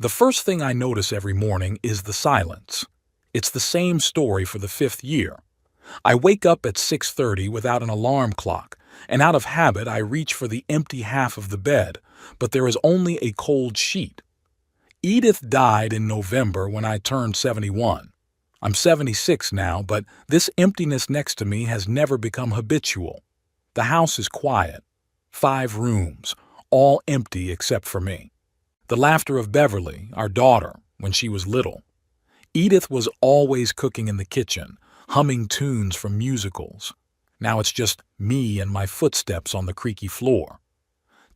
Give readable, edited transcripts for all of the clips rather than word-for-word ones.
The first thing I notice every morning is the silence. It's the same story for the fifth year. I wake up at 6:30 without an alarm clock, and out of habit I reach for the empty half of the bed, but there is only a cold sheet. Edith died in November when I turned 71. I'm 76 now, but this emptiness next to me has never become habitual. The house is quiet. 5 rooms, all empty except for me. The laughter of Beverly, our daughter, when she was little. Edith was always cooking in the kitchen, humming tunes from musicals. Now it's just me and my footsteps on the creaky floor.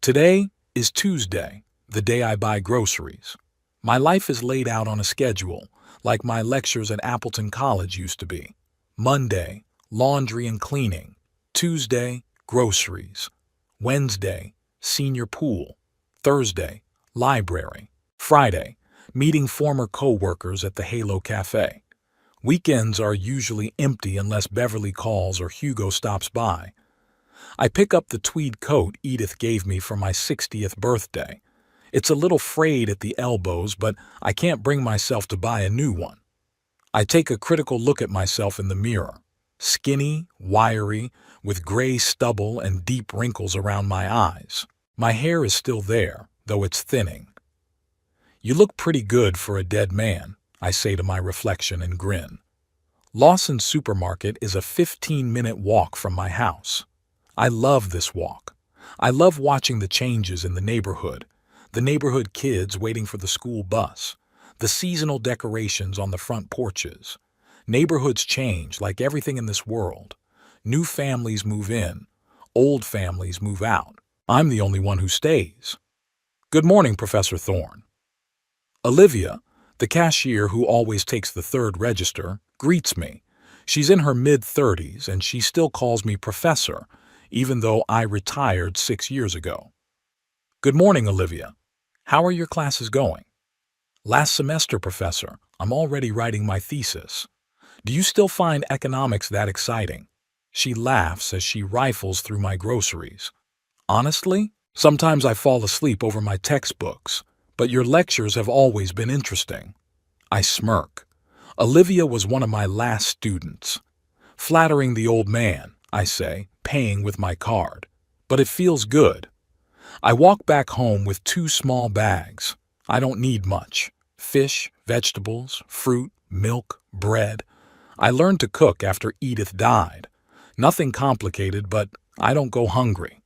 Today is Tuesday, the day I buy groceries. My life is laid out on a schedule, like my lectures at Appleton College used to be. Monday, laundry and cleaning. Tuesday, groceries. Wednesday, senior pool. Thursday, library. Friday, meeting former co-workers at the Halo Cafe. Weekends are usually empty unless Beverly calls or Hugo stops by. I pick up the tweed coat Edith gave me for my 60th birthday. It's a little frayed at the elbows, but I can't bring myself to buy a new one. I take a critical look at myself in the mirror. Skinny, wiry, with gray stubble and deep wrinkles around my eyes. My hair is still there, though it's thinning. "You look pretty good for a dead man," I say to my reflection and grin. Lawson's supermarket is a 15-minute walk from my house. I love this walk. I love watching the changes in the neighborhood kids waiting for the school bus, the seasonal decorations on the front porches. Neighborhoods change like everything in this world. New families move in, old families move out. I'm the only one who stays. "Good morning, Professor Thorne." Olivia, the cashier who always takes the third register, greets me. She's in her mid-30s and she still calls me Professor, even though I retired 6 years ago. "Good morning, Olivia. How are your classes going?" "Last semester, Professor. I'm already writing my thesis." "Do you still find economics that exciting?" She laughs as she rifles through my groceries. "Honestly, sometimes I fall asleep over my textbooks, but your lectures have always been interesting." I smirk. Olivia was one of my last students. "Flattering the old man," I say, paying with my card. "But it feels good." I walk back home with 2 small bags. I don't need much. Fish, vegetables, fruit, milk, bread. I learned to cook after Edith died. Nothing complicated, but I don't go hungry.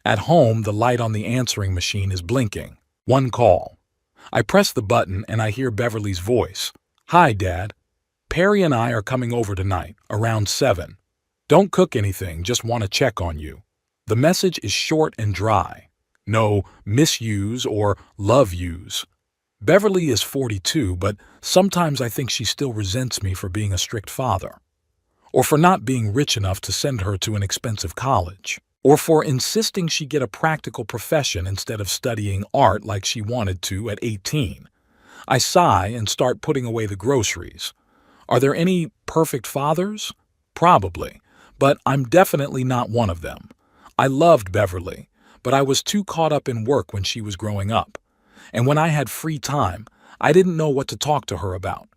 At home, the light on the answering machine is blinking. One call. I press the button and I hear Beverly's voice. "Hi, Dad. Perry and I are coming over tonight, around 7. Don't cook anything, just want to check on you." The message is short and dry. No misuse or love yous. Beverly is 42, but sometimes I think she still resents me for being a strict father. Or for not being rich enough to send her to an expensive college. Or for insisting she get a practical profession instead of studying art like she wanted to at 18. I sigh and start putting away the groceries. Are there any perfect fathers? Probably, but I'm definitely not one of them. I loved Beverly, but I was too caught up in work when she was growing up. And when I had free time, I didn't know what to talk to her about.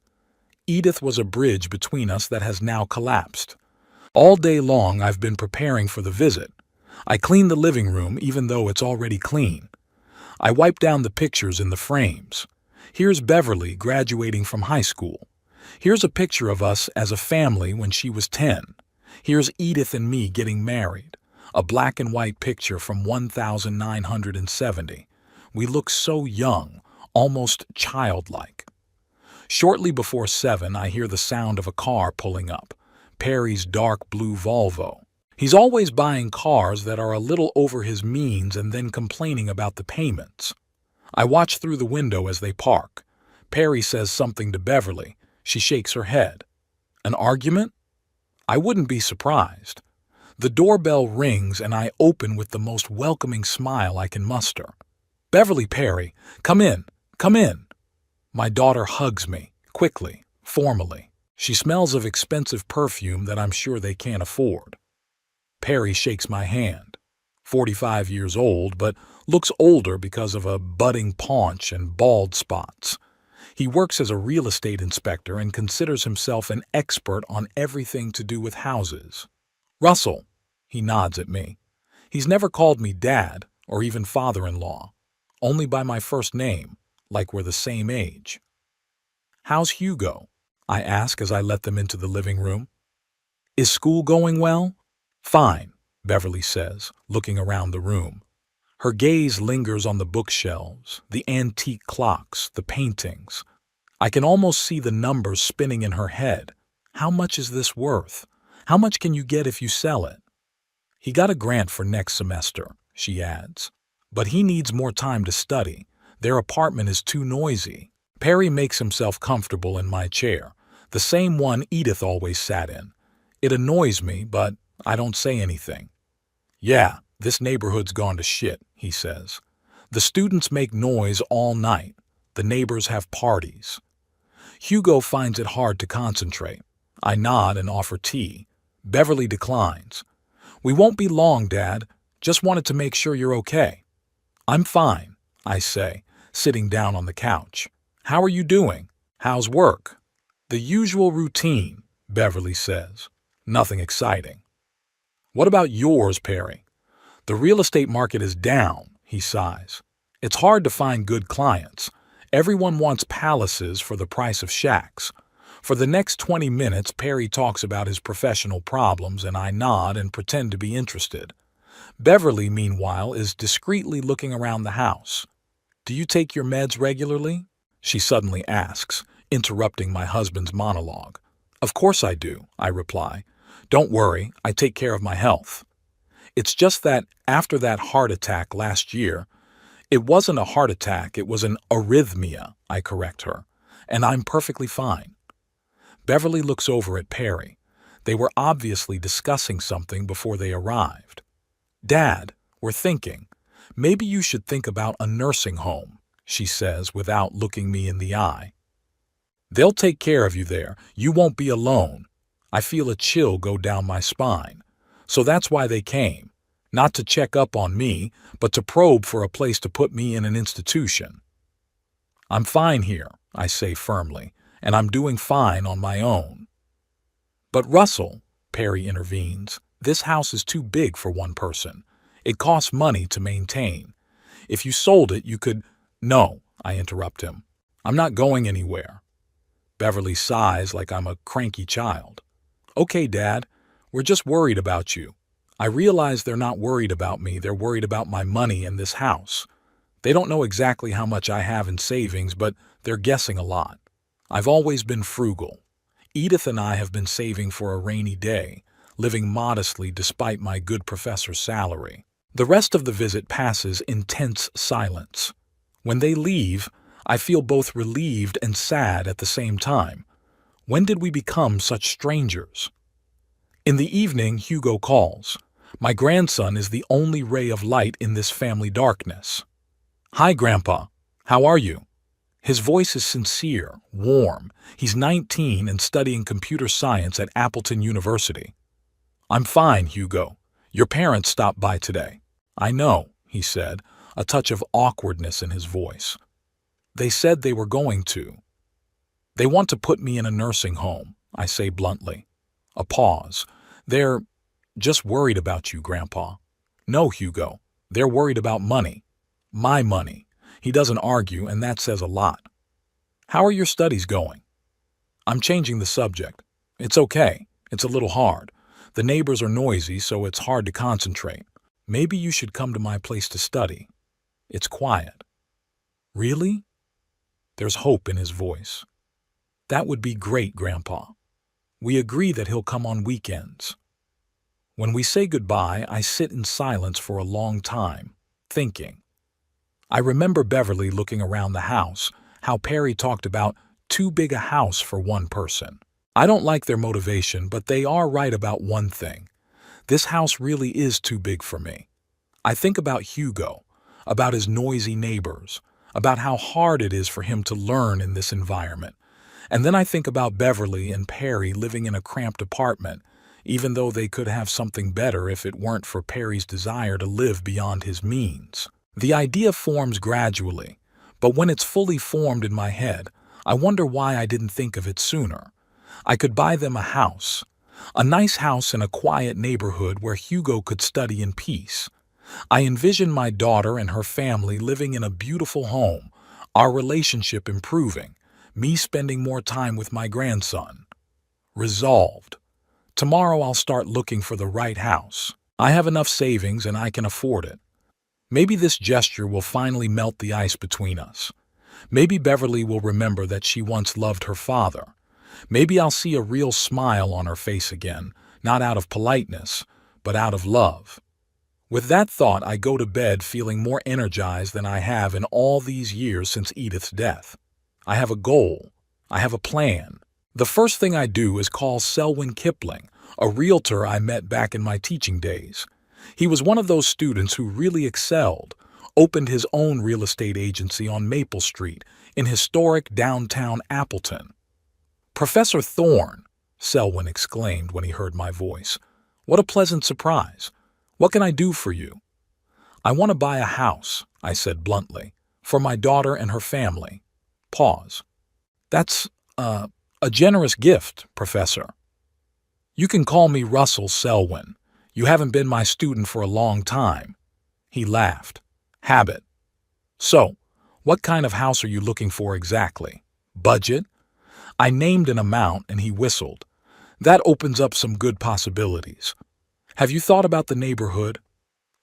Edith was a bridge between us that has now collapsed. All day long I've been preparing for the visit. I clean the living room even though it's already clean. I wipe down the pictures in the frames. Here's Beverly graduating from high school. Here's a picture of us as a family when she was 10. Here's Edith and me getting married. A black and white picture from 1970. We look so young, almost childlike. Shortly before 7, I hear the sound of a car pulling up. Perry's dark blue Volvo. He's always buying cars that are a little over his means and then complaining about the payments. I watch through the window as they park. Perry says something to Beverly. She shakes her head. An argument? I wouldn't be surprised. The doorbell rings and I open with the most welcoming smile I can muster. "Beverly, Perry, come in, come in." My daughter hugs me, quickly, formally. She smells of expensive perfume that I'm sure they can't afford. Perry shakes my hand. 45 years old, but Looks older because of a budding paunch and bald spots. He works as a real estate inspector and considers himself an expert on everything to do with houses. Russell, he nods at me. He's never called me dad or even father-in-law, only by my first name, like we're the same age. How's Hugo? I ask as I let them into the living room. Is school going well? Fine, Beverly says, looking around the room. Her gaze lingers on the bookshelves, the antique clocks, the paintings. I can almost see the numbers spinning in her head. How much is this worth? How much can you get if you sell it? He got a grant for next semester, she adds. But he needs more time to study. Their apartment is too noisy. Perry makes himself comfortable in my chair, the same one Edith always sat in. It annoys me, but I don't say anything. Yeah, this neighborhood's gone to shit, he says. The students make noise all night. The neighbors have parties. Hugo finds it hard to concentrate. I nod and offer tea. Beverly declines. We won't be long, Dad. Just wanted to make sure you're okay. I'm fine, I say, sitting down on the couch. How are you doing? How's work? The usual routine, Beverly says. Nothing exciting. What about yours, Perry? The real estate market is down, he sighs. It's hard to find good clients. Everyone wants palaces for the price of shacks. For the next 20 minutes, Perry talks about his professional problems, and I nod and pretend to be interested. Beverly, meanwhile, is discreetly looking around the house. Do you take your meds regularly? She suddenly asks, interrupting my husband's monologue. Of course I do, I reply. Don't worry, I take care of my health. It's just that after that heart attack last year, it wasn't a heart attack, it was an arrhythmia, I correct her, and I'm perfectly fine. Beverly looks over at Perry. They were obviously discussing something before they arrived. Dad, we're thinking. Maybe you should think about a nursing home, she says without looking me in the eye. They'll take care of you there. You won't be alone. I feel a chill go down my spine. So that's why they came. Not to check up on me, but to probe for a place to put me in an institution. I'm fine here, I say firmly, and I'm doing fine on my own. But Russell, Perry intervenes, this house is too big for one person. It costs money to maintain. If you sold it, you could— No, I interrupt him. I'm not going anywhere. Beverly sighs like I'm a cranky child. Okay, Dad, we're just worried about you. I realize they're not worried about me, they're worried about my money and this house. They don't know exactly how much I have in savings, but they're guessing a lot. I've always been frugal. Edith and I have been saving for a rainy day, living modestly despite my good professor's salary. The rest of the visit passes in tense silence. When they leave, I feel both relieved and sad at the same time. When did we become such strangers? In the evening, Hugo calls. My grandson is the only ray of light in this family darkness. Hi, Grandpa. How are you? His voice is sincere, warm. He's 19 and studying computer science at Appleton University. I'm fine, Hugo. Your parents stopped by today. I know, he said, a touch of awkwardness in his voice. They said they were going to. They want to put me in a nursing home, I say bluntly. A pause. They're just worried about you, Grandpa. No, Hugo. They're worried about money. My money. He doesn't argue, and that says a lot. How are your studies going? I'm changing the subject. It's okay. It's a little hard. The neighbors are noisy, so it's hard to concentrate. Maybe you should come to my place to study. It's quiet. Really? There's hope in his voice. That would be great, Grandpa. We agree that he'll come on weekends. When we say goodbye, I sit in silence for a long time, thinking. I remember Beverly looking around the house, how Perry talked about too big a house for one person. I don't like their motivation, but they are right about one thing. This house really is too big for me. I think about Hugo, about his noisy neighbors, about how hard it is for him to learn in this environment. And then I think about Beverly and Perry living in a cramped apartment, even though they could have something better if it weren't for Perry's desire to live beyond his means. The idea forms gradually, but when it's fully formed in my head, I wonder why I didn't think of it sooner. I could buy them a nice house in a quiet neighborhood where Hugo could study in peace. I envision my daughter and her family living in a beautiful home, our relationship improving, me spending more time with my grandson. Resolved. Tomorrow I'll start looking for the right house. I have enough savings and I can afford it. Maybe this gesture will finally melt the ice between us. Maybe Beverly will remember that she once loved her father. Maybe I'll see a real smile on her face again, not out of politeness, but out of love. With that thought, I go to bed feeling more energized than I have in all these years since Edith's death. I have a goal. I have a plan. The first thing I do is call Selwyn Kipling, a realtor I met back in my teaching days. He was one of those students who really excelled, opened his own real estate agency on Maple Street in historic downtown Appleton. "Professor Thorne," Selwyn exclaimed when he heard my voice. "What a pleasant surprise. What can I do for you?" "I want to buy a house," I said bluntly, "for my daughter and her family." Pause. "That's, a generous gift, Professor." "You can call me Russell Selwyn. You haven't been my student for a long time." He laughed. "Habit." "So, what kind of house are you looking for exactly? Budget?" I named an amount and he whistled. "That opens up some good possibilities. Have you thought about the neighborhood?"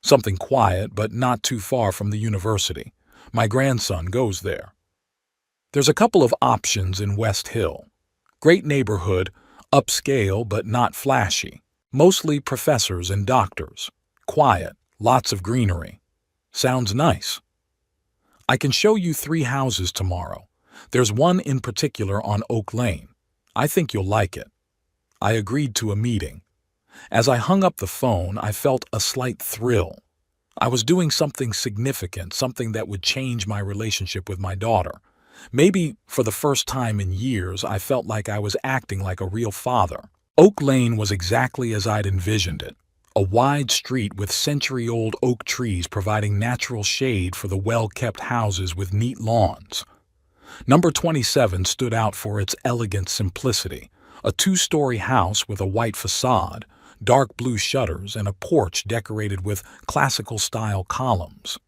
"Something quiet, but not too far from the university. My grandson goes there." "There's a couple of options in West Hill. Great neighborhood, upscale but not flashy. Mostly professors and doctors. Quiet, lots of greenery. Sounds nice." "I can show you 3 houses tomorrow. There's one in particular on Oak Lane. I think you'll like it." I agreed to a meeting. As I hung up the phone, I felt a slight thrill. I was doing something significant, something that would change my relationship with my daughter. Maybe, for the first time in years, I felt like I was acting like a real father. Oak Lane was exactly as I'd envisioned it. A wide street with century-old oak trees providing natural shade for the well-kept houses with neat lawns. Number 27 stood out for its elegant simplicity, a 2-story house with a white facade, dark blue shutters, and a porch decorated with classical-style columns.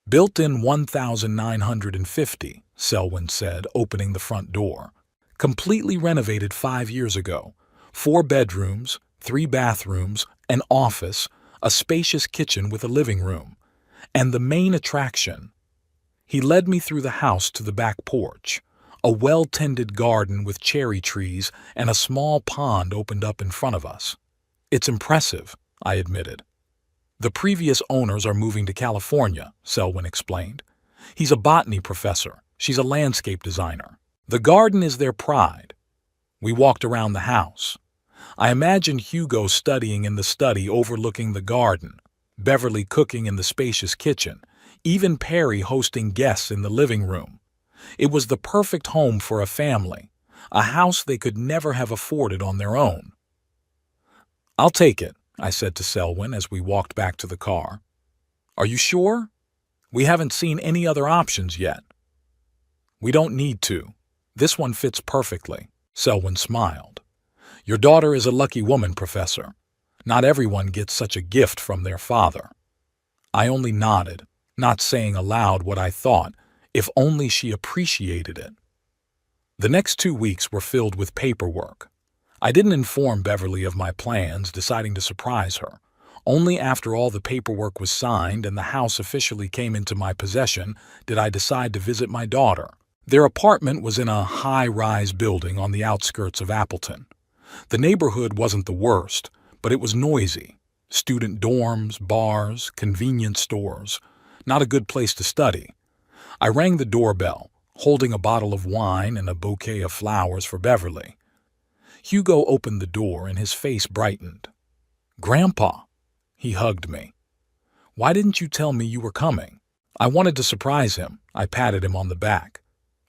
"Built in 1950, Selwyn said, opening the front door. "Completely renovated 5 years ago. 4 bedrooms, 3 bathrooms, an office, a spacious kitchen with a living room. And the main attraction." He led me through the house to the back porch. A well-tended garden with cherry trees and a small pond opened up in front of us. "It's impressive," I admitted. "The previous owners are moving to California," Selwyn explained. "He's a botany professor. She's a landscape designer. The garden is their pride." We walked around the house. I imagined Hugo studying in the study overlooking the garden, Beverly cooking in the spacious kitchen, even Perry hosting guests in the living room. It was the perfect home for a family, a house they could never have afforded on their own. "I'll take it," I said to Selwyn as we walked back to the car. "Are you sure? We haven't seen any other options yet." "We don't need to. This one fits perfectly," Selwyn smiled. "Your daughter is a lucky woman, Professor. Not everyone gets such a gift from their father." I only nodded, not saying aloud what I thought, if only she appreciated it. The next 2 weeks were filled with paperwork. I didn't inform Beverly of my plans, deciding to surprise her. Only after all the paperwork was signed and the house officially came into my possession did I decide to visit my daughter. Their apartment was in a high-rise building on the outskirts of Appleton. The neighborhood wasn't the worst, but it was noisy. Student dorms, bars, convenience stores. Not a good place to study. I rang the doorbell, holding a bottle of wine and a bouquet of flowers for Beverly. Hugo opened the door and his face brightened. "Grandpa!" He hugged me. "Why didn't you tell me you were coming?" I wanted to surprise him. I patted him on the back.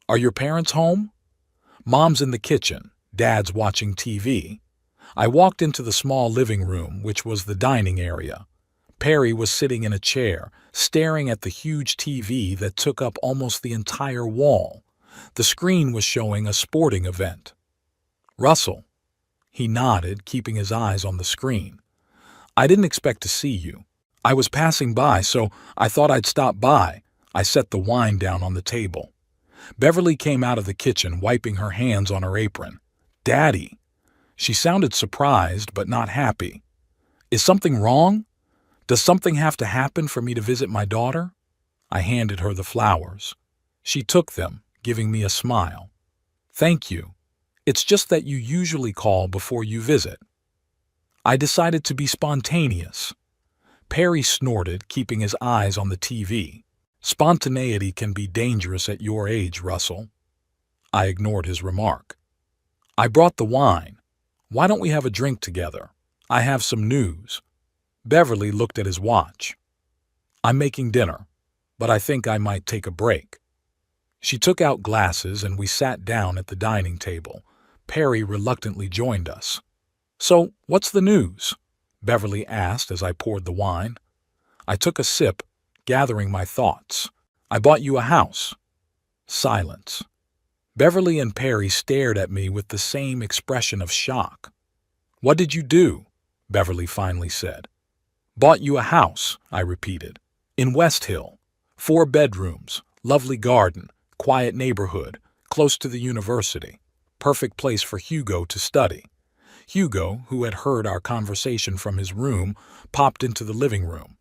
"Are your parents home?" "Mom's in the kitchen. Dad's watching TV." I walked into the small living room, which was the dining area. Perry was sitting in a chair, staring at the huge TV that took up almost the entire wall. The screen was showing a sporting event. "Russell." He nodded, keeping his eyes on the screen. "I didn't expect to see you. I was passing by, so I thought I'd stop by." I set the wine down on the table. Beverly came out of the kitchen, wiping her hands on her apron. "Daddy." She sounded surprised, but not happy. "Is something wrong? Does something have to happen for me to visit my daughter?" I handed her the flowers. She took them, giving me a smile. "Thank you. It's just that you usually call before you visit." I decided to be spontaneous. Perry snorted, keeping his eyes on the TV. "Spontaneity can be dangerous at your age, Russell." I ignored his remark. "I brought the wine. Why don't we have a drink together? I have some news." Beverly looked at his watch. "I'm making dinner, but I think I might take a break." She took out glasses and we sat down at the dining table. Perry reluctantly joined us. "So, what's the news?" Beverly asked as I poured the wine. I took a sip, gathering my thoughts. "I bought you a house." Silence. Beverly and Perry stared at me with the same expression of shock. "What did you do?" Beverly finally said. "Bought you a house," I repeated. "In West Hill. 4 bedrooms, lovely garden, quiet neighborhood, close to the university. Perfect place for Hugo to study." Hugo, who had heard our conversation from his room, popped into the living room.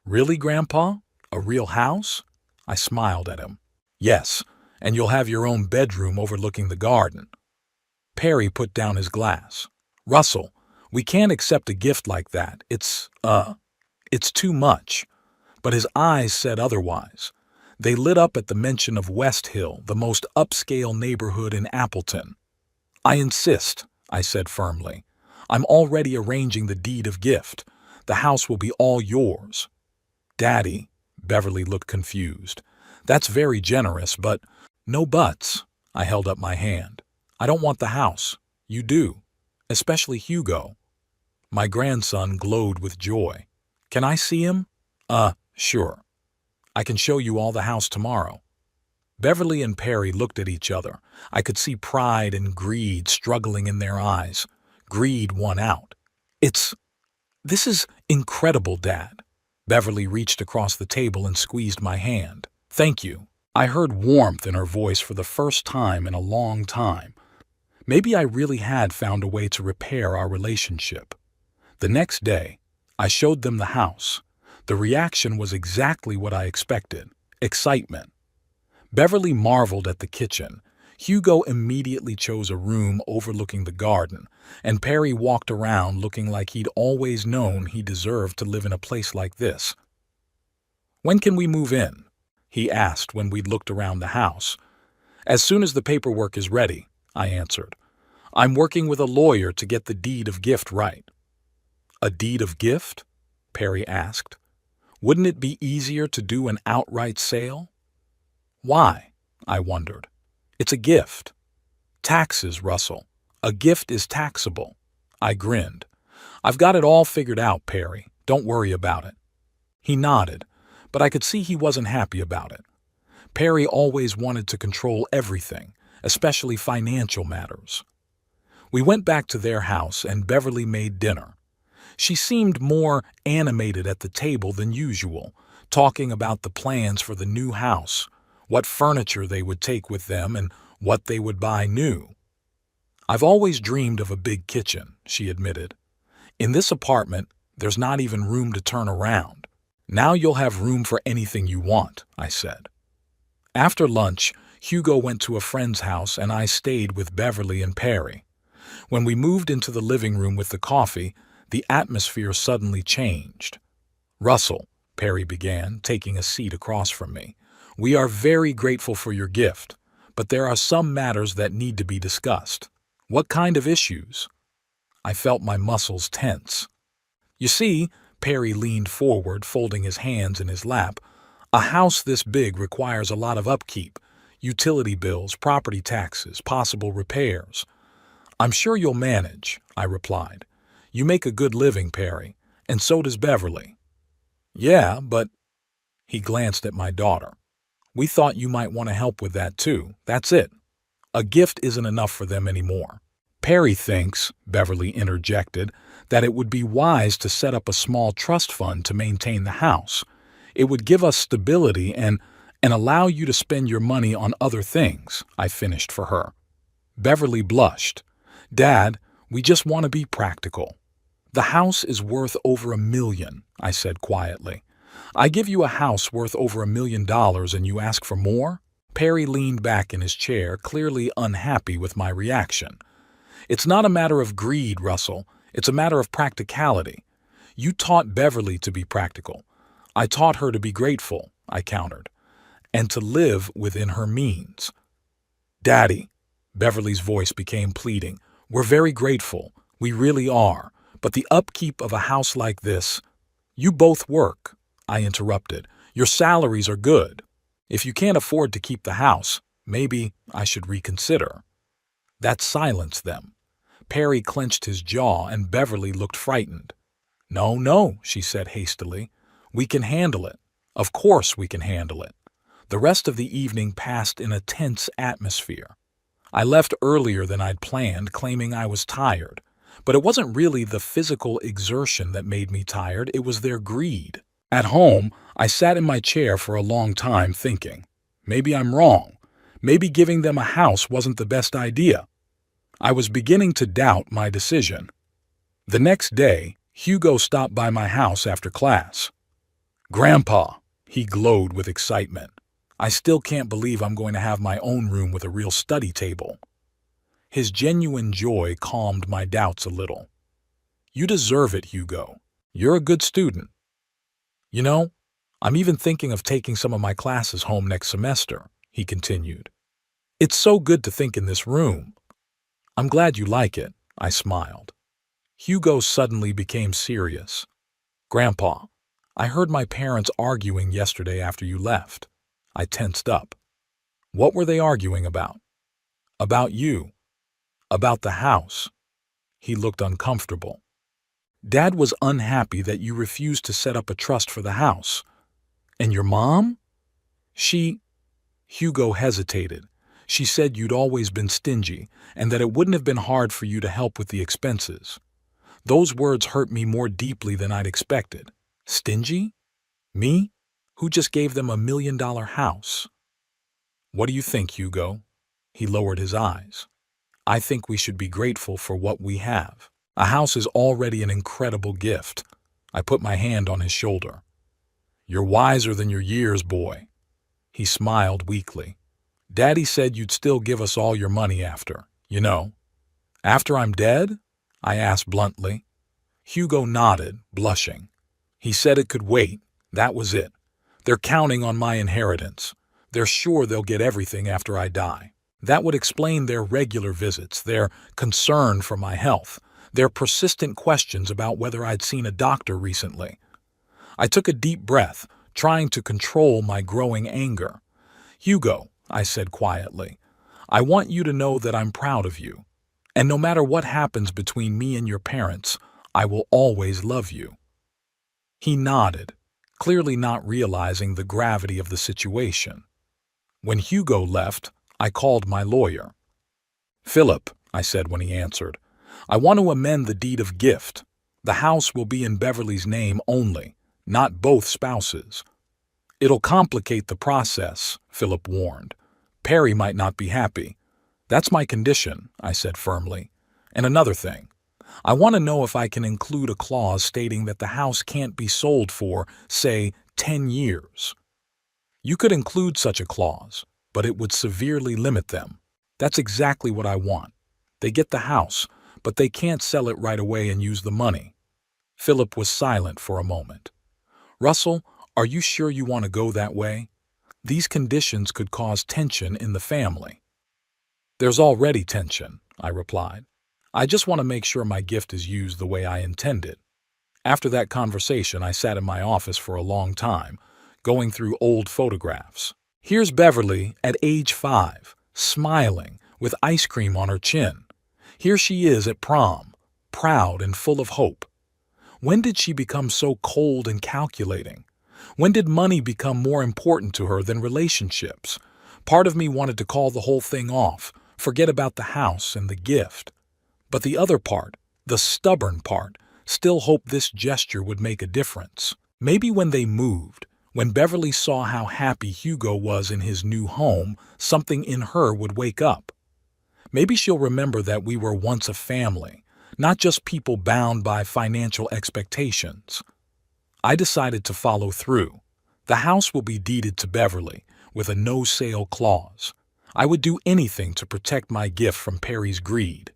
"Really, Grandpa? A real house?" I smiled at him. "Yes, and you'll have your own bedroom overlooking the garden." Perry put down his glass. "Russell, we can't accept a gift like that. It's too much." But his eyes said otherwise. They lit up at the mention of West Hill, the most upscale neighborhood in Appleton. "I insist," I said firmly. "I'm already arranging the deed of gift. The house will be all yours." "Daddy," Beverly looked confused. "That's very generous, but—" "No buts." I held up my hand. "I don't want the house. You do. Especially Hugo." My grandson glowed with joy. "Can I see him?" Sure. I can show you all the house tomorrow." Beverly and Perry looked at each other. I could see pride and greed struggling in their eyes. Greed won out. This is incredible, Dad." Beverly reached across the table and squeezed my hand. "Thank you." I heard warmth in her voice for the first time in a long time. Maybe I really had found a way to repair our relationship. The next day, I showed them the house. The reaction was exactly what I expected: excitement. Beverly marveled at the kitchen. Hugo immediately chose a room overlooking the garden, and Perry walked around looking like he'd always known he deserved to live in a place like this. "When can we move in?" he asked when we'd looked around the house. "As soon as the paperwork is ready," I answered. "I'm working with a lawyer to get the deed of gift right." "A deed of gift?" Perry asked. "Wouldn't it be easier to do an outright sale?" "Why?" I wondered. "It's a gift." "Taxes, Russell. A gift is taxable." I grinned. "I've got it all figured out, Perry. Don't worry about it." He nodded, but I could see he wasn't happy about it. Perry always wanted to control everything, especially financial matters. We went back to their house and Beverly made dinner. She seemed more animated at the table than usual, talking about the plans for the new house, what furniture they would take with them, and what they would buy new. "I've always dreamed of a big kitchen," she admitted. "In this apartment, there's not even room to turn around." "Now you'll have room for anything you want," I said. After lunch, Hugo went to a friend's house and I stayed with Beverly and Perry. When we moved into the living room with the coffee, the atmosphere suddenly changed. "Russell," Perry began, taking a seat across from me, "we are very grateful for your gift, but there are some matters that need to be discussed." "What kind of issues?" I felt my muscles tense. "You see," Perry leaned forward, folding his hands in his lap, "a house this big requires a lot of upkeep, utility bills, property taxes, possible repairs." "I'm sure you'll manage," I replied. "You make a good living, Perry, and so does Beverly." "Yeah, but—" He glanced at my daughter. We thought you might want to help with that too. That's it. A gift isn't enough for them anymore. Perry thinks, Beverly interjected, that it would be wise to set up a small trust fund to maintain the house. It would give us stability and allow you to spend your money on other things, I finished for her. Beverly blushed. Dad, we just want to be practical. The house is worth over $1 million, I said quietly. I give you a house worth over $1 million and you ask for more? Perry leaned back in his chair, clearly unhappy with my reaction. It's not a matter of greed, Russell. It's a matter of practicality. You taught Beverly to be practical. I taught her to be grateful, I countered, and to live within her means. Daddy, Beverly's voice became pleading, we're very grateful. We really are. But the upkeep of a house like this… You both work, I interrupted. Your salaries are good. If you can't afford to keep the house, maybe I should reconsider. That silenced them. Perry clenched his jaw and Beverly looked frightened. No, she said hastily. We can handle it. Of course we can handle it. The rest of the evening passed in a tense atmosphere. I left earlier than I'd planned, claiming I was tired. But it wasn't really the physical exertion that made me tired, it was their greed. At home, I sat in my chair for a long time thinking, maybe I'm wrong. Maybe giving them a house wasn't the best idea. I was beginning to doubt my decision. The next day, Hugo stopped by my house after class. Grandpa, he glowed with excitement. I still can't believe I'm going to have my own room with a real study table. His genuine joy calmed my doubts a little. You deserve it, Hugo. You're a good student. You know, I'm even thinking of taking some of my classes home next semester, he continued. It's so good to think in this room. I'm glad you like it, I smiled. Hugo suddenly became serious. Grandpa, I heard my parents arguing yesterday after you left. I tensed up. What were they arguing about? About you. About the house. He looked uncomfortable. Dad was unhappy that you refused to set up a trust for the house. And your mom? Hugo hesitated. She said you'd always been stingy and that it wouldn't have been hard for you to help with the expenses. Those words hurt me more deeply than I'd expected. Stingy? Me? Who just gave them $1 million house? What do you think, Hugo? He lowered his eyes. I think we should be grateful for what we have. A house is already an incredible gift. I put my hand on his shoulder. You're wiser than your years, boy. He smiled weakly. Daddy said you'd still give us all your money after, you know. After I'm dead? I asked bluntly. Hugo nodded, blushing. He said it could wait. That was it. They're counting on my inheritance. They're sure they'll get everything after I die. That would explain their regular visits, their concern for my health, their persistent questions about whether I'd seen a doctor recently. I took a deep breath, trying to control my growing anger. Hugo, I said quietly, I want you to know that I'm proud of you. And no matter what happens between me and your parents, I will always love you. He nodded, clearly not realizing the gravity of the situation. When Hugo left, I called my lawyer. Philip, I said when he answered, I want to amend the deed of gift. The house will be in Beverly's name only, not both spouses. It'll complicate the process, Philip warned. Perry might not be happy. That's my condition, I said firmly. And another thing, I want to know if I can include a clause stating that the house can't be sold for, say, 10 years. You could include such a clause, but it would severely limit them. That's exactly what I want. They get the house, but they can't sell it right away and use the money. Philip was silent for a moment. Russell, are you sure you want to go that way? These conditions could cause tension in the family. There's already tension, I replied. I just want to make sure my gift is used the way I intended. After that conversation, I sat in my office for a long time, going through old photographs. Here's Beverly at age 5, smiling, with ice cream on her chin. Here she is at prom, proud and full of hope. When did she become so cold and calculating? When did money become more important to her than relationships? Part of me wanted to call the whole thing off, forget about the house and the gift. But the other part, the stubborn part, still hoped this gesture would make a difference. Maybe when they moved, when Beverly saw how happy Hugo was in his new home, something in her would wake up. Maybe she'll remember that we were once a family, not just people bound by financial expectations. I decided to follow through. The house will be deeded to Beverly, with a no-sale clause. I would do anything to protect my gift from Perry's greed.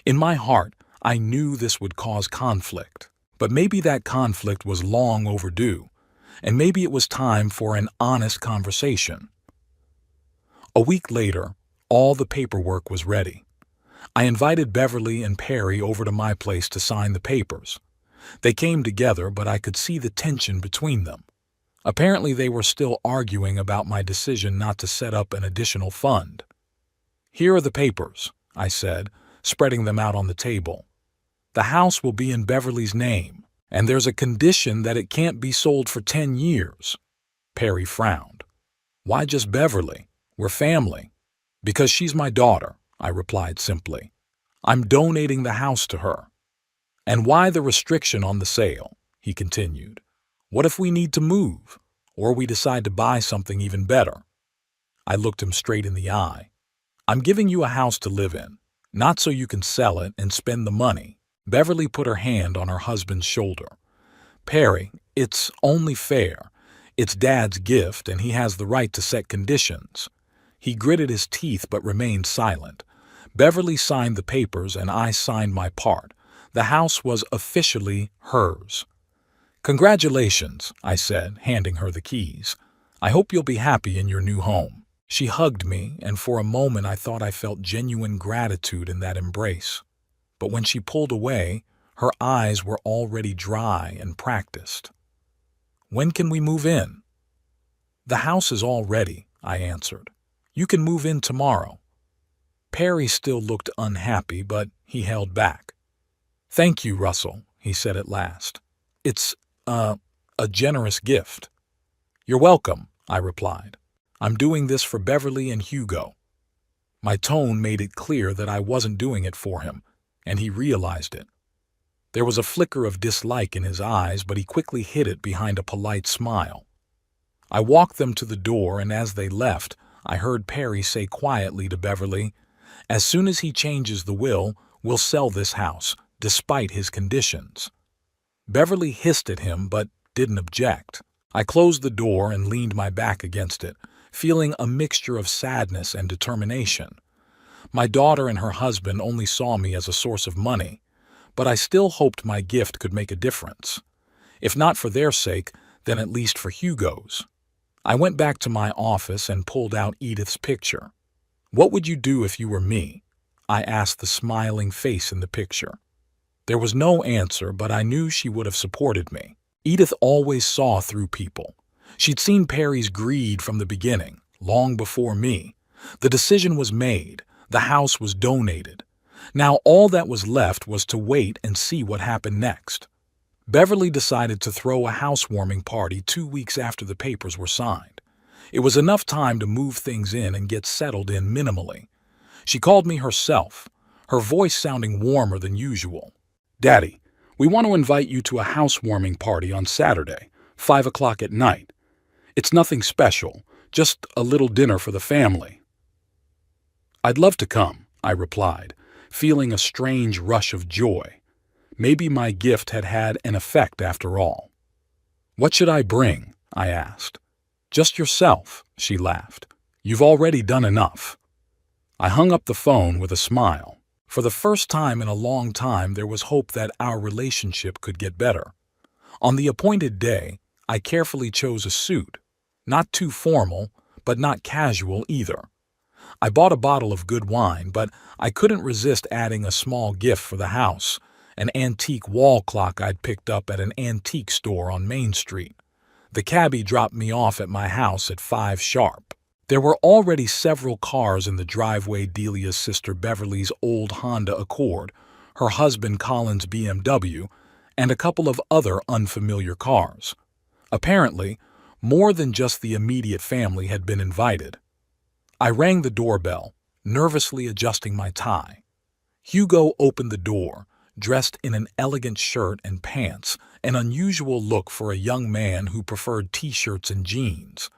In my heart, I knew this would cause conflict. But maybe that conflict was long overdue, and maybe it was time for an honest conversation. A week later, all the paperwork was ready. I invited Beverly and Perry over to my place to sign the papers. They came together, but I could see the tension between them. Apparently, they were still arguing about my decision not to set up an additional fund. "Here are the papers," I said, spreading them out on the table. "The house will be in Beverly's name, and there's a condition that it can't be sold for 10 years. Perry frowned. "Why just Beverly? We're family." "Because she's my daughter," I replied simply. "I'm donating the house to her." "And why the restriction on the sale?" he continued. "What if we need to move, or we decide to buy something even better?" I looked him straight in the eye. "I'm giving you a house to live in, not so you can sell it and spend the money." Beverly put her hand on her husband's shoulder. "Perry, it's only fair. It's Dad's gift, and he has the right to set conditions." He gritted his teeth but remained silent. Beverly signed the papers, and I signed my part. The house was officially hers. "Congratulations," I said, handing her the keys. "I hope you'll be happy in your new home." She hugged me, and for a moment I thought I felt genuine gratitude in that embrace. But when she pulled away, her eyes were already dry and practiced. "When can we move in?" "The house is all ready," I answered. "You can move in tomorrow." Perry still looked unhappy, but he held back. "Thank you, Russell," he said at last. "It's a generous gift." "You're welcome," I replied. "I'm doing this for Beverly and Hugo." My tone made it clear that I wasn't doing it for him, and he realized it. There was a flicker of dislike in his eyes, but he quickly hid it behind a polite smile. I walked them to the door, and as they left, I heard Perry say quietly to Beverly, "As soon as he changes the will, we'll sell this house, despite his conditions." Beverly hissed at him, but didn't object. I closed the door and leaned my back against it, feeling a mixture of sadness and determination. My daughter and her husband only saw me as a source of money, but I still hoped my gift could make a difference. If not for their sake, then at least for Hugo's. I went back to my office and pulled out Edith's picture. "What would you do if you were me?" I asked the smiling face in the picture. There was no answer, but I knew she would have supported me. Edith always saw through people. She'd seen Perry's greed from the beginning, long before me. The decision was made. The house was donated. Now all that was left was to wait and see what happened next. Beverly decided to throw a housewarming party 2 weeks after the papers were signed. It was enough time to move things in and get settled in minimally. She called me herself, her voice sounding warmer than usual. "Daddy, we want to invite you to a housewarming party on Saturday, 5 o'clock at night. It's nothing special, just a little dinner for the family." "I'd love to come," I replied, feeling a strange rush of joy. Maybe my gift had had an effect after all. "What should I bring?" I asked. "Just yourself," she laughed. "You've already done enough." I hung up the phone with a smile. For the first time in a long time, there was hope that our relationship could get better. On the appointed day, I carefully chose a suit. Not too formal, but not casual either. I bought a bottle of good wine, but I couldn't resist adding a small gift for the house, an antique wall clock I'd picked up at an antique store on Main Street. The cabbie dropped me off at my house at 5 sharp. There were already several cars in the driveway: Delia's sister Beverly's old Honda Accord, her husband Colin's BMW, and a couple of other unfamiliar cars. Apparently, More than just the immediate family had been invited. I rang the doorbell, nervously adjusting my tie. Hugo opened the door, dressed in an elegant shirt and pants, an unusual look for a young man who preferred t-shirts and jeans.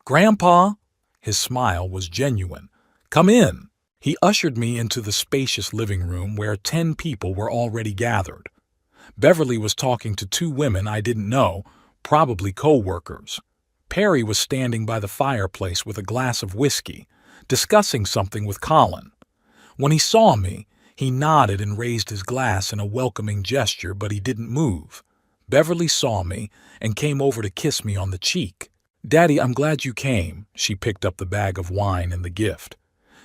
"Grandpa!" His smile was genuine. "Come in." He ushered me into the spacious living room where 10 people were already gathered. Beverly was talking to 2 women I didn't know, probably co-workers. Perry was standing by the fireplace with a glass of whiskey, discussing something with Colin. When he saw me, he nodded and raised his glass in a welcoming gesture, but he didn't move. Beverly saw me and came over to kiss me on the cheek. "Daddy, I'm glad you came." She picked up the bag of wine and the gift.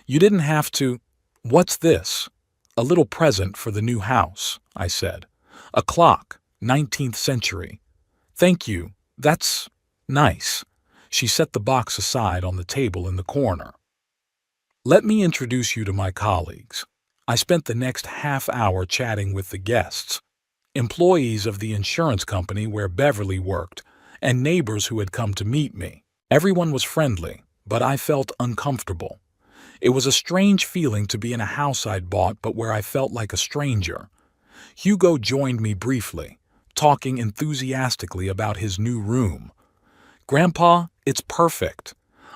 "You didn't have to." "What's this?" "A little present for the new house," I said. "A clock, 19th century." "Thank you. That's nice." She set the box aside on the table in the corner. "Let me introduce you to my colleagues." I spent the next half hour chatting with the guests, employees of the insurance company where Beverly worked, and neighbors who had come to meet me. Everyone was friendly, but I felt uncomfortable. It was a strange feeling to be in a house I'd bought but where I felt like a stranger. Hugo joined me briefly, talking enthusiastically about his new room. "Grandpa, it's perfect.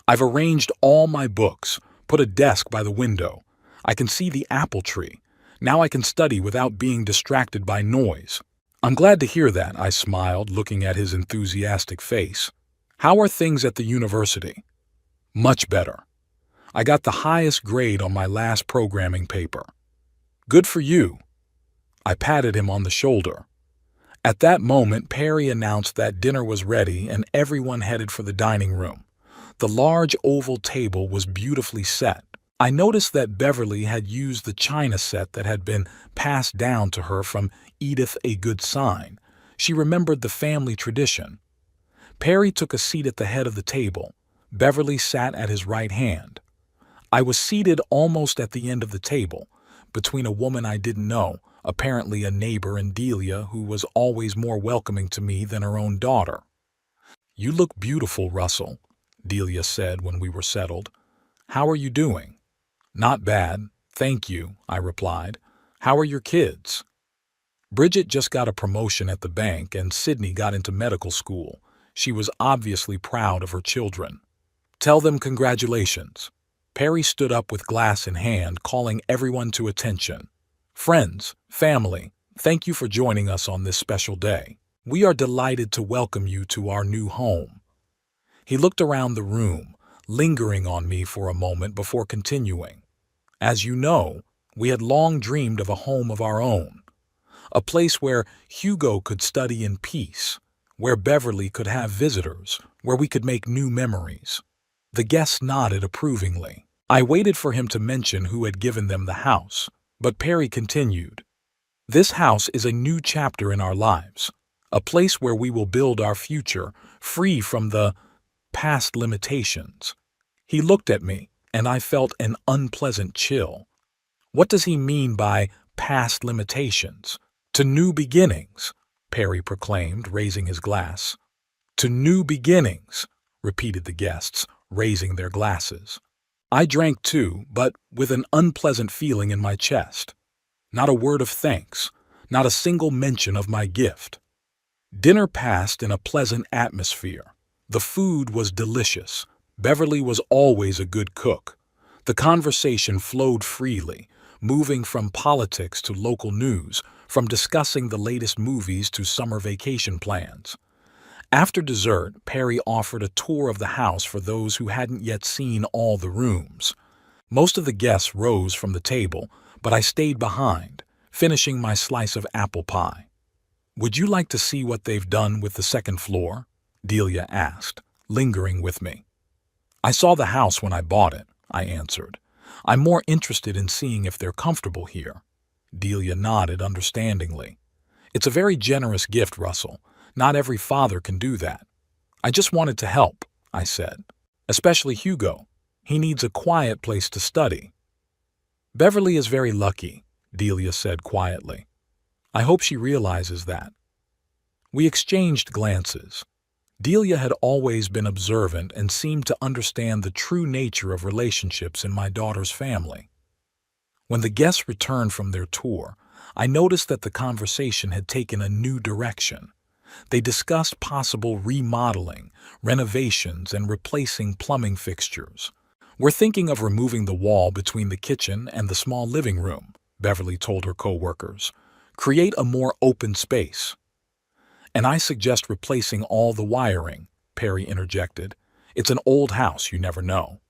I've arranged all my books, put a desk by the window. I can see the apple tree. Now I can study without being distracted by noise." "I'm glad to hear that," I smiled, looking at his enthusiastic face. "How are things at the university?" "Much better. I got the highest grade on my last programming paper." "Good for you." I patted him on the shoulder. At that moment, Perry announced that dinner was ready and everyone headed for the dining room. The large oval table was beautifully set. I noticed that Beverly had used the china set that had been passed down to her from Edith A. Good Sign. She remembered the family tradition. Perry took a seat at the head of the table. Beverly sat at his right hand. I was seated almost at the end of the table, between a woman I didn't know, apparently a neighbor, and Delia, who was always more welcoming to me than her own daughter. "You look beautiful, Russell," Delia said when we were settled. "How are you doing?" "Not bad, thank you," I replied. "How are your kids?" Bridget just got a promotion at the bank and Sydney got into medical school. She was obviously proud of her children. "Tell them congratulations." Perry stood up with glass in hand, calling everyone to attention. "Friends, family, thank you for joining us on this special day. We are delighted to welcome you to our new home." He looked around the room, lingering on me for a moment before continuing. "As you know, we had long dreamed of a home of our own. A place where Hugo could study in peace, where Beverly could have visitors, where we could make new memories." The guests nodded approvingly. I waited for him to mention who had given them the house, but Perry continued. "This house is a new chapter in our lives, a place where we will build our future, free from the past limitations." He looked at me, and I felt an unpleasant chill. "What does he mean by past limitations?" "To new beginnings," Perry proclaimed, raising his glass. "To new beginnings," repeated the guests, raising their glasses. I drank too, but with an unpleasant feeling in my chest. Not a word of thanks, not a single mention of my gift. Dinner passed in a pleasant atmosphere. The food was delicious. Beverly was always a good cook. The conversation flowed freely, moving from politics to local news, from discussing the latest movies to summer vacation plans. After dessert, Perry offered a tour of the house for those who hadn't yet seen all the rooms. Most of the guests rose from the table, but I stayed behind, finishing my slice of apple pie. "Would you like to see what they've done with the second floor?" Delia asked, lingering with me. "I saw the house when I bought it," I answered. "I'm more interested in seeing if they're comfortable here." Delia nodded understandingly. "It's a very generous gift, Russell. Not every father can do that." "I just wanted to help," I said. "Especially Hugo. He needs a quiet place to study." "Beverly is very lucky," Delia said quietly. "I hope she realizes that." We exchanged glances. Delia had always been observant and seemed to understand the true nature of relationships in my daughter's family. When the guests returned from their tour, I noticed that the conversation had taken a new direction. They discussed possible remodeling, renovations, and replacing plumbing fixtures. "We're thinking of removing the wall between the kitchen and the small living room," Beverly told her co-workers. "Create a more open space." "And I suggest replacing all the wiring," Perry interjected. "It's an old house, you never know."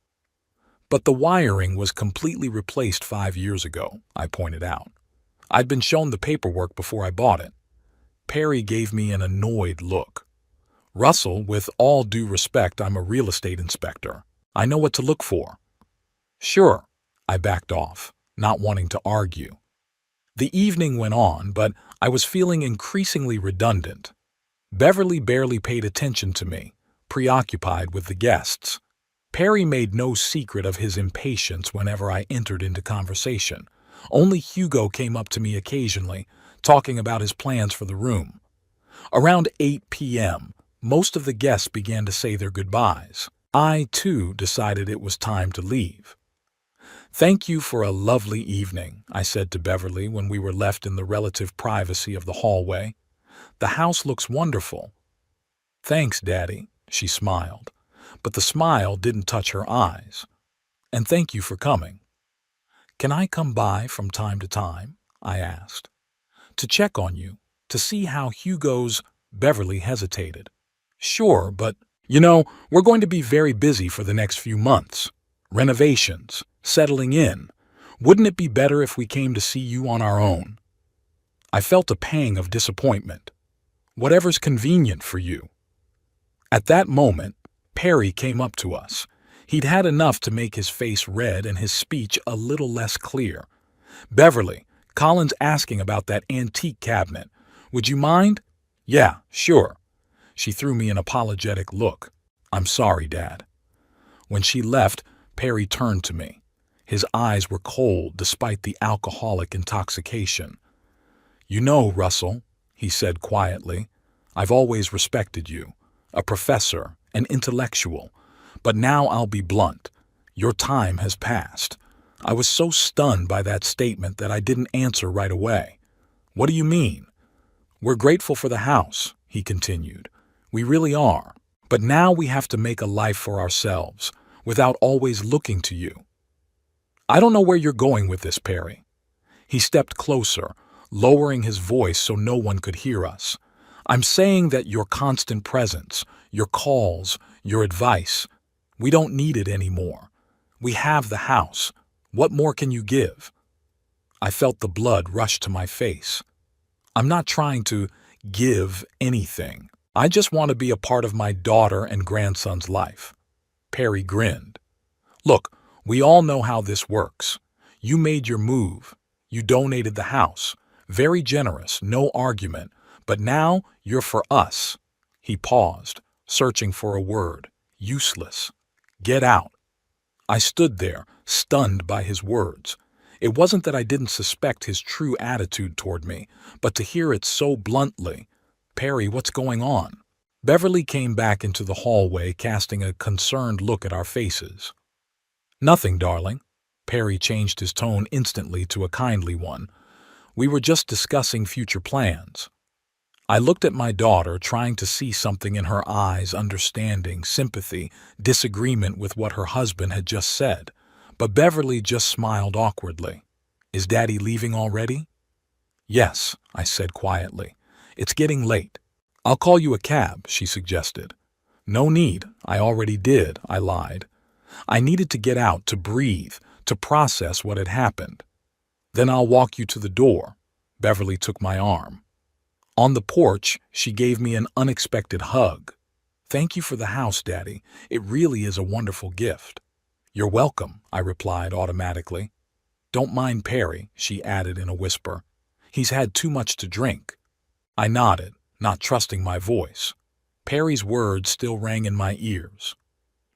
"But the wiring was completely replaced 5 years ago," I pointed out. "I'd been shown the paperwork before I bought it." Perry gave me an annoyed look. "Russell, with all due respect, I'm a real estate inspector. I know what to look for." "Sure," I backed off, not wanting to argue. The evening went on, but I was feeling increasingly redundant. Beverly barely paid attention to me, preoccupied with the guests. Perry made no secret of his impatience whenever I entered into conversation. Only Hugo came up to me occasionally, talking about his plans for the room. Around 8 p.m., most of the guests began to say their goodbyes. I, too, decided it was time to leave. "Thank you for a lovely evening," I said to Beverly when we were left in the relative privacy of the hallway. "The house looks wonderful." "Thanks, Daddy," she smiled, but the smile didn't touch her eyes. "And thank you for coming." "Can I come by from time to time?" I asked. "To check on you, to see how Hugo's—" Beverly hesitated. "Sure, but, we're going to be very busy for the next few months. Renovations, settling in. Wouldn't it be better if we came to see you on our own?" I felt a pang of disappointment. "Whatever's convenient for you." At that moment, Perry came up to us. He'd had enough to make his face red and his speech a little less clear. "Beverly, Colin's asking about that antique cabinet. Would you mind?" "Yeah, sure." She threw me an apologetic look. "I'm sorry, Dad." When she left, Perry turned to me. His eyes were cold despite the alcoholic intoxication. "You know, Russell," he said quietly, "I've always respected you. A professor, an intellectual. But now I'll be blunt. Your time has passed." I was so stunned by that statement that I didn't answer right away. "What do you mean?" "We're grateful for the house," he continued. "We really are. But now we have to make a life for ourselves, without always looking to you." "I don't know where you're going with this, Perry." He stepped closer, lowering his voice so no one could hear us. "I'm saying that your constant presence, your calls, your advice, we don't need it anymore. We have the house. What more can you give?" I felt the blood rush to my face. "I'm not trying to give anything. I just want to be a part of my daughter and grandson's life." Perry grinned. "Look, we all know how this works. You made your move. You donated the house. Very generous, no argument. But now you're for us." He paused, searching for a word. "Useless. Get out." I stood there, stunned by his words. It wasn't that I didn't suspect his true attitude toward me, but to hear it so bluntly. "Perry, what's going on?" Beverly came back into the hallway, casting a concerned look at our faces. "Nothing, darling." Perry changed his tone instantly to a kindly one. "We were just discussing future plans." I looked at my daughter, trying to see something in her eyes, understanding, sympathy, disagreement with what her husband had just said. But Beverly just smiled awkwardly. "Is Daddy leaving already?" "Yes," I said quietly. "It's getting late." "I'll call you a cab," she suggested. "No need. I already did," I lied. I needed to get out, to breathe, to process what had happened. "Then I'll walk you to the door." Beverly took my arm. On the porch, she gave me an unexpected hug. "Thank you for the house, Daddy. It really is a wonderful gift." "You're welcome," I replied automatically. "Don't mind Perry," she added in a whisper. "He's had too much to drink." I nodded, not trusting my voice. Perry's words still rang in my ears.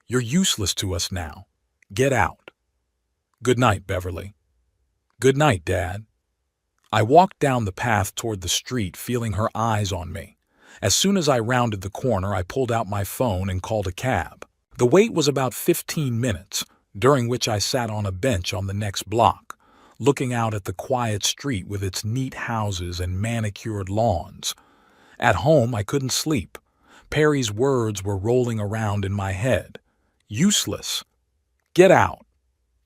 "You're useless to us now. Get out." "Good night, Beverly." "Good night, Dad." I walked down the path toward the street, feeling her eyes on me. As soon as I rounded the corner, I pulled out my phone and called a cab. The wait was about 15 minutes, during which I sat on a bench on the next block, looking out at the quiet street with its neat houses and manicured lawns. At home, I couldn't sleep. Perry's words were rolling around in my head. Useless. Get out.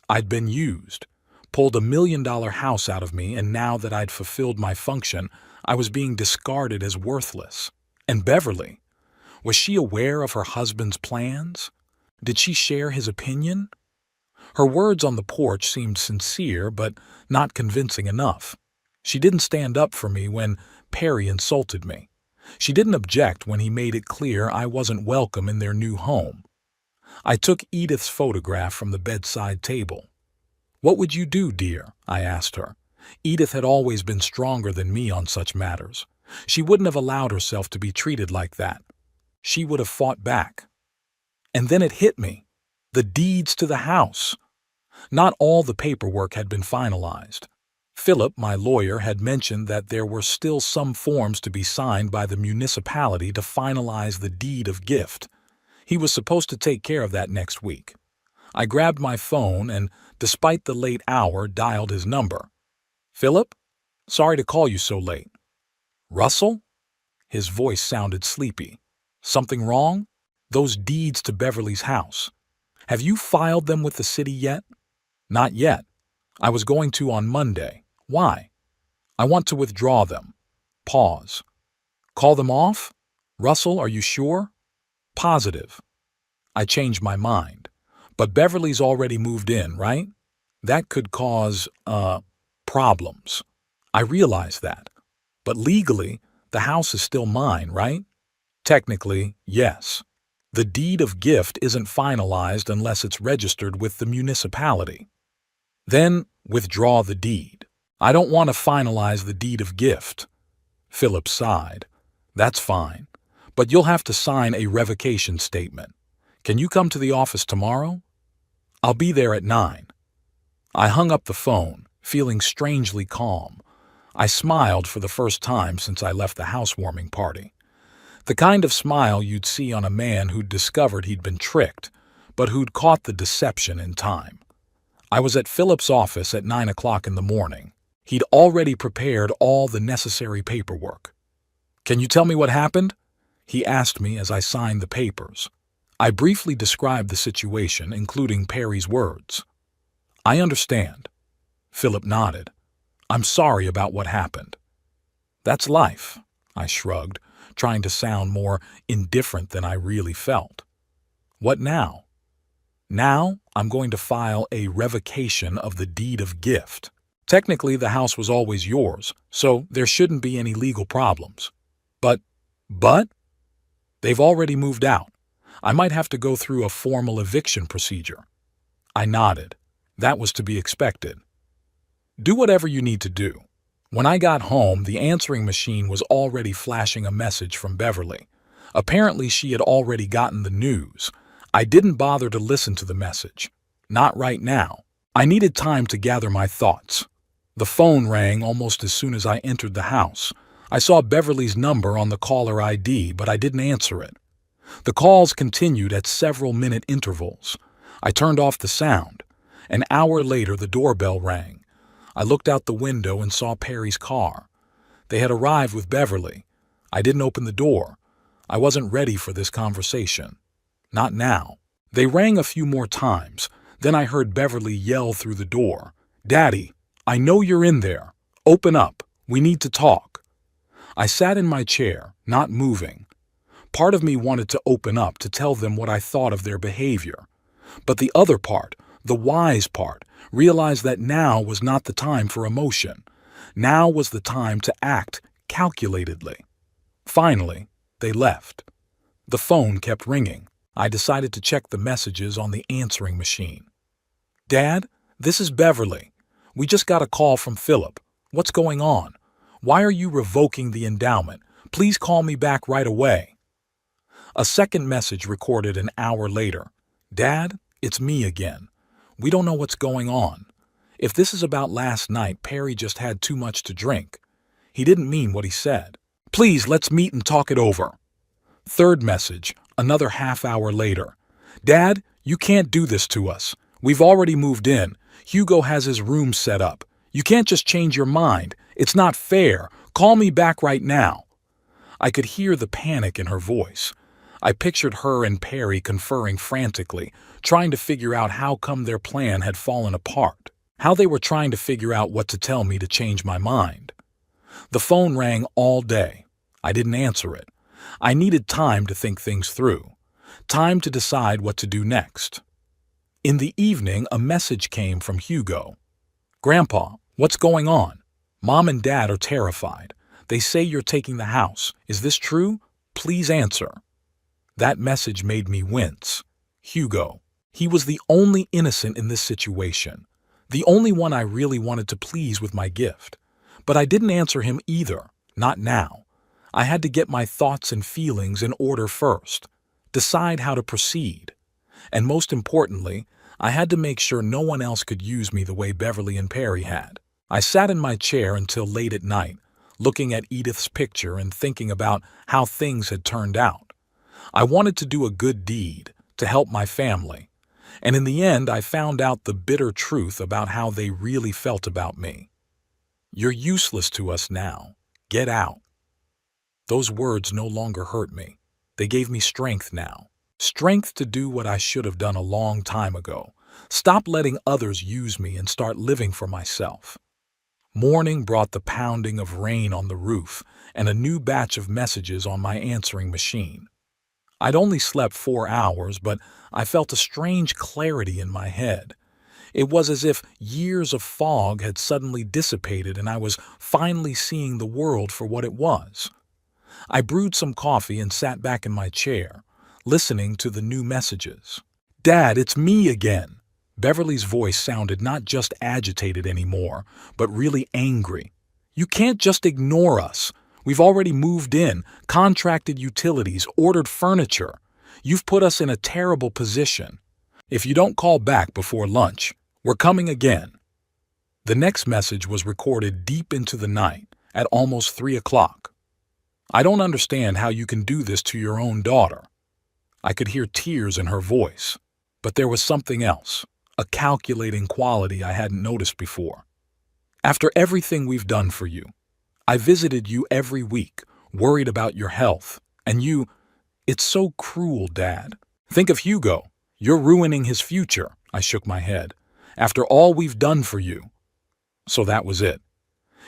I'd been used, pulled $1 million house out of me, and now that I'd fulfilled my function, I was being discarded as worthless. And Beverly, was she aware of her husband's plans? Did she share his opinion? Her words on the porch seemed sincere, but not convincing enough. She didn't stand up for me when Perry insulted me. She didn't object when he made it clear I wasn't welcome in their new home. I took Edith's photograph from the bedside table. "What would you do, dear?" I asked her. Edith had always been stronger than me on such matters. She wouldn't have allowed herself to be treated like that. She would have fought back. And then it hit me. The deeds to the house. Not all the paperwork had been finalized. Philip, my lawyer, had mentioned that there were still some forms to be signed by the municipality to finalize the deed of gift. He was supposed to take care of that next week. I grabbed my phone and, despite the late hour, dialed his number. "Philip? Sorry to call you so late." "Russell?" His voice sounded sleepy. "Something wrong? Those deeds to Beverly's house. Have you filed them with the city yet?" "Not yet. I was going to on Monday. Why?" "I want to withdraw them." Pause. "Call them off? Russell, are you sure?" "Positive." I changed my mind. "But Beverly's already moved in, right? That could cause, problems." "I realize that. But legally, the house is still mine, right?" "Technically, yes. The deed of gift isn't finalized unless it's registered with the municipality." "Then withdraw the deed." "I don't want to finalize the deed of gift." Philip sighed. "That's fine. But you'll have to sign a revocation statement. Can you come to the office tomorrow?" "I'll be there at 9. I hung up the phone, feeling strangely calm. I smiled for the first time since I left the housewarming party. The kind of smile you'd see on a man who'd discovered he'd been tricked, but who'd caught the deception in time. I was at Philip's office at 9 o'clock in the morning. He'd already prepared all the necessary paperwork. "Can you tell me what happened?" he asked me as I signed the papers. I briefly described the situation, including Perry's words. "I understand." Philip nodded. "I'm sorry about what happened." "That's life," I shrugged, trying to sound more indifferent than I really felt. "What now?" "Now I'm going to file a revocation of the deed of gift. Technically, the house was always yours, so there shouldn't be any legal problems. But? They've already moved out. I might have to go through a formal eviction procedure." I nodded. That was to be expected. "Do whatever you need to do." When I got home, the answering machine was already flashing a message from Beverly. Apparently, she had already gotten the news. I didn't bother to listen to the message. Not right now. I needed time to gather my thoughts. The phone rang almost as soon as I entered the house. I saw Beverly's number on the caller ID, but I didn't answer it. The calls continued at several-minute intervals. I turned off the sound. An hour later, the doorbell rang. I looked out the window and saw Perry's car. They had arrived with Beverly. I didn't open the door. I wasn't ready for this conversation. Not now. They rang a few more times. Then I heard Beverly yell through the door, "Daddy, I know you're in there. Open up. We need to talk." I sat in my chair, not moving. Part of me wanted to open up to tell them what I thought of their behavior. But the other part, the wise part, realized that now was not the time for emotion. Now was the time to act calculatedly. Finally, they left. The phone kept ringing. I decided to check the messages on the answering machine. "Dad, this is Beverly. We just got a call from Philip. What's going on? Why are you revoking the endowment? Please call me back right away." A second message recorded an hour later. "Dad, it's me again. We don't know what's going on. If this is about last night, Perry just had too much to drink. He didn't mean what he said. Please, let's meet and talk it over. Third message, another half-hour later. Dad, you can't do this to us. We've already moved in. Hugo has his room set up. You can't just change your mind. It's not fair. Call me back right now. I could hear the panic in her voice. I pictured her and Perry conferring frantically, trying to figure out how come their plan had fallen apart, how they were trying to figure out what to tell me to change my mind. The phone rang all day. I didn't answer it. I needed time to think things through, time to decide what to do next. In the evening, a message came from Hugo. Grandpa, what's going on? Mom and Dad are terrified. They say you're taking the house. Is this true? Please answer. That message made me wince. Hugo. He was the only innocent in this situation, the only one I really wanted to please with my gift. But I didn't answer him either, not now. I had to get my thoughts and feelings in order first, decide how to proceed. And most importantly, I had to make sure no one else could use me the way Beverly and Perry had. I sat in my chair until late at night, looking at Edith's picture and thinking about how things had turned out. I wanted to do a good deed, to help my family. And in the end, I found out the bitter truth about how they really felt about me. You're useless to us now. Get out. Those words no longer hurt me. They gave me strength now. Strength to do what I should have done a long time ago. Stop letting others use me and start living for myself. Morning brought the pounding of rain on the roof and a new batch of messages on my answering machine. I'd only slept 4 hours, but I felt a strange clarity in my head. It was as if years of fog had suddenly dissipated and I was finally seeing the world for what it was. I brewed some coffee and sat back in my chair, listening to the new messages. Dad, it's me again. Beverly's voice sounded not just agitated anymore, but really angry. You can't just ignore us. We've already moved in, contracted utilities, ordered furniture. You've put us in a terrible position. If you don't call back before lunch, we're coming again. The next message was recorded deep into the night, at almost 3 o'clock. I don't understand how you can do this to your own daughter. I could hear tears in her voice, but there was something else, a calculating quality I hadn't noticed before. After everything we've done for you, I visited you every week, worried about your health, and you... It's so cruel, Dad. Think of Hugo. You're ruining his future. I shook my head. After all we've done for you. So that was it.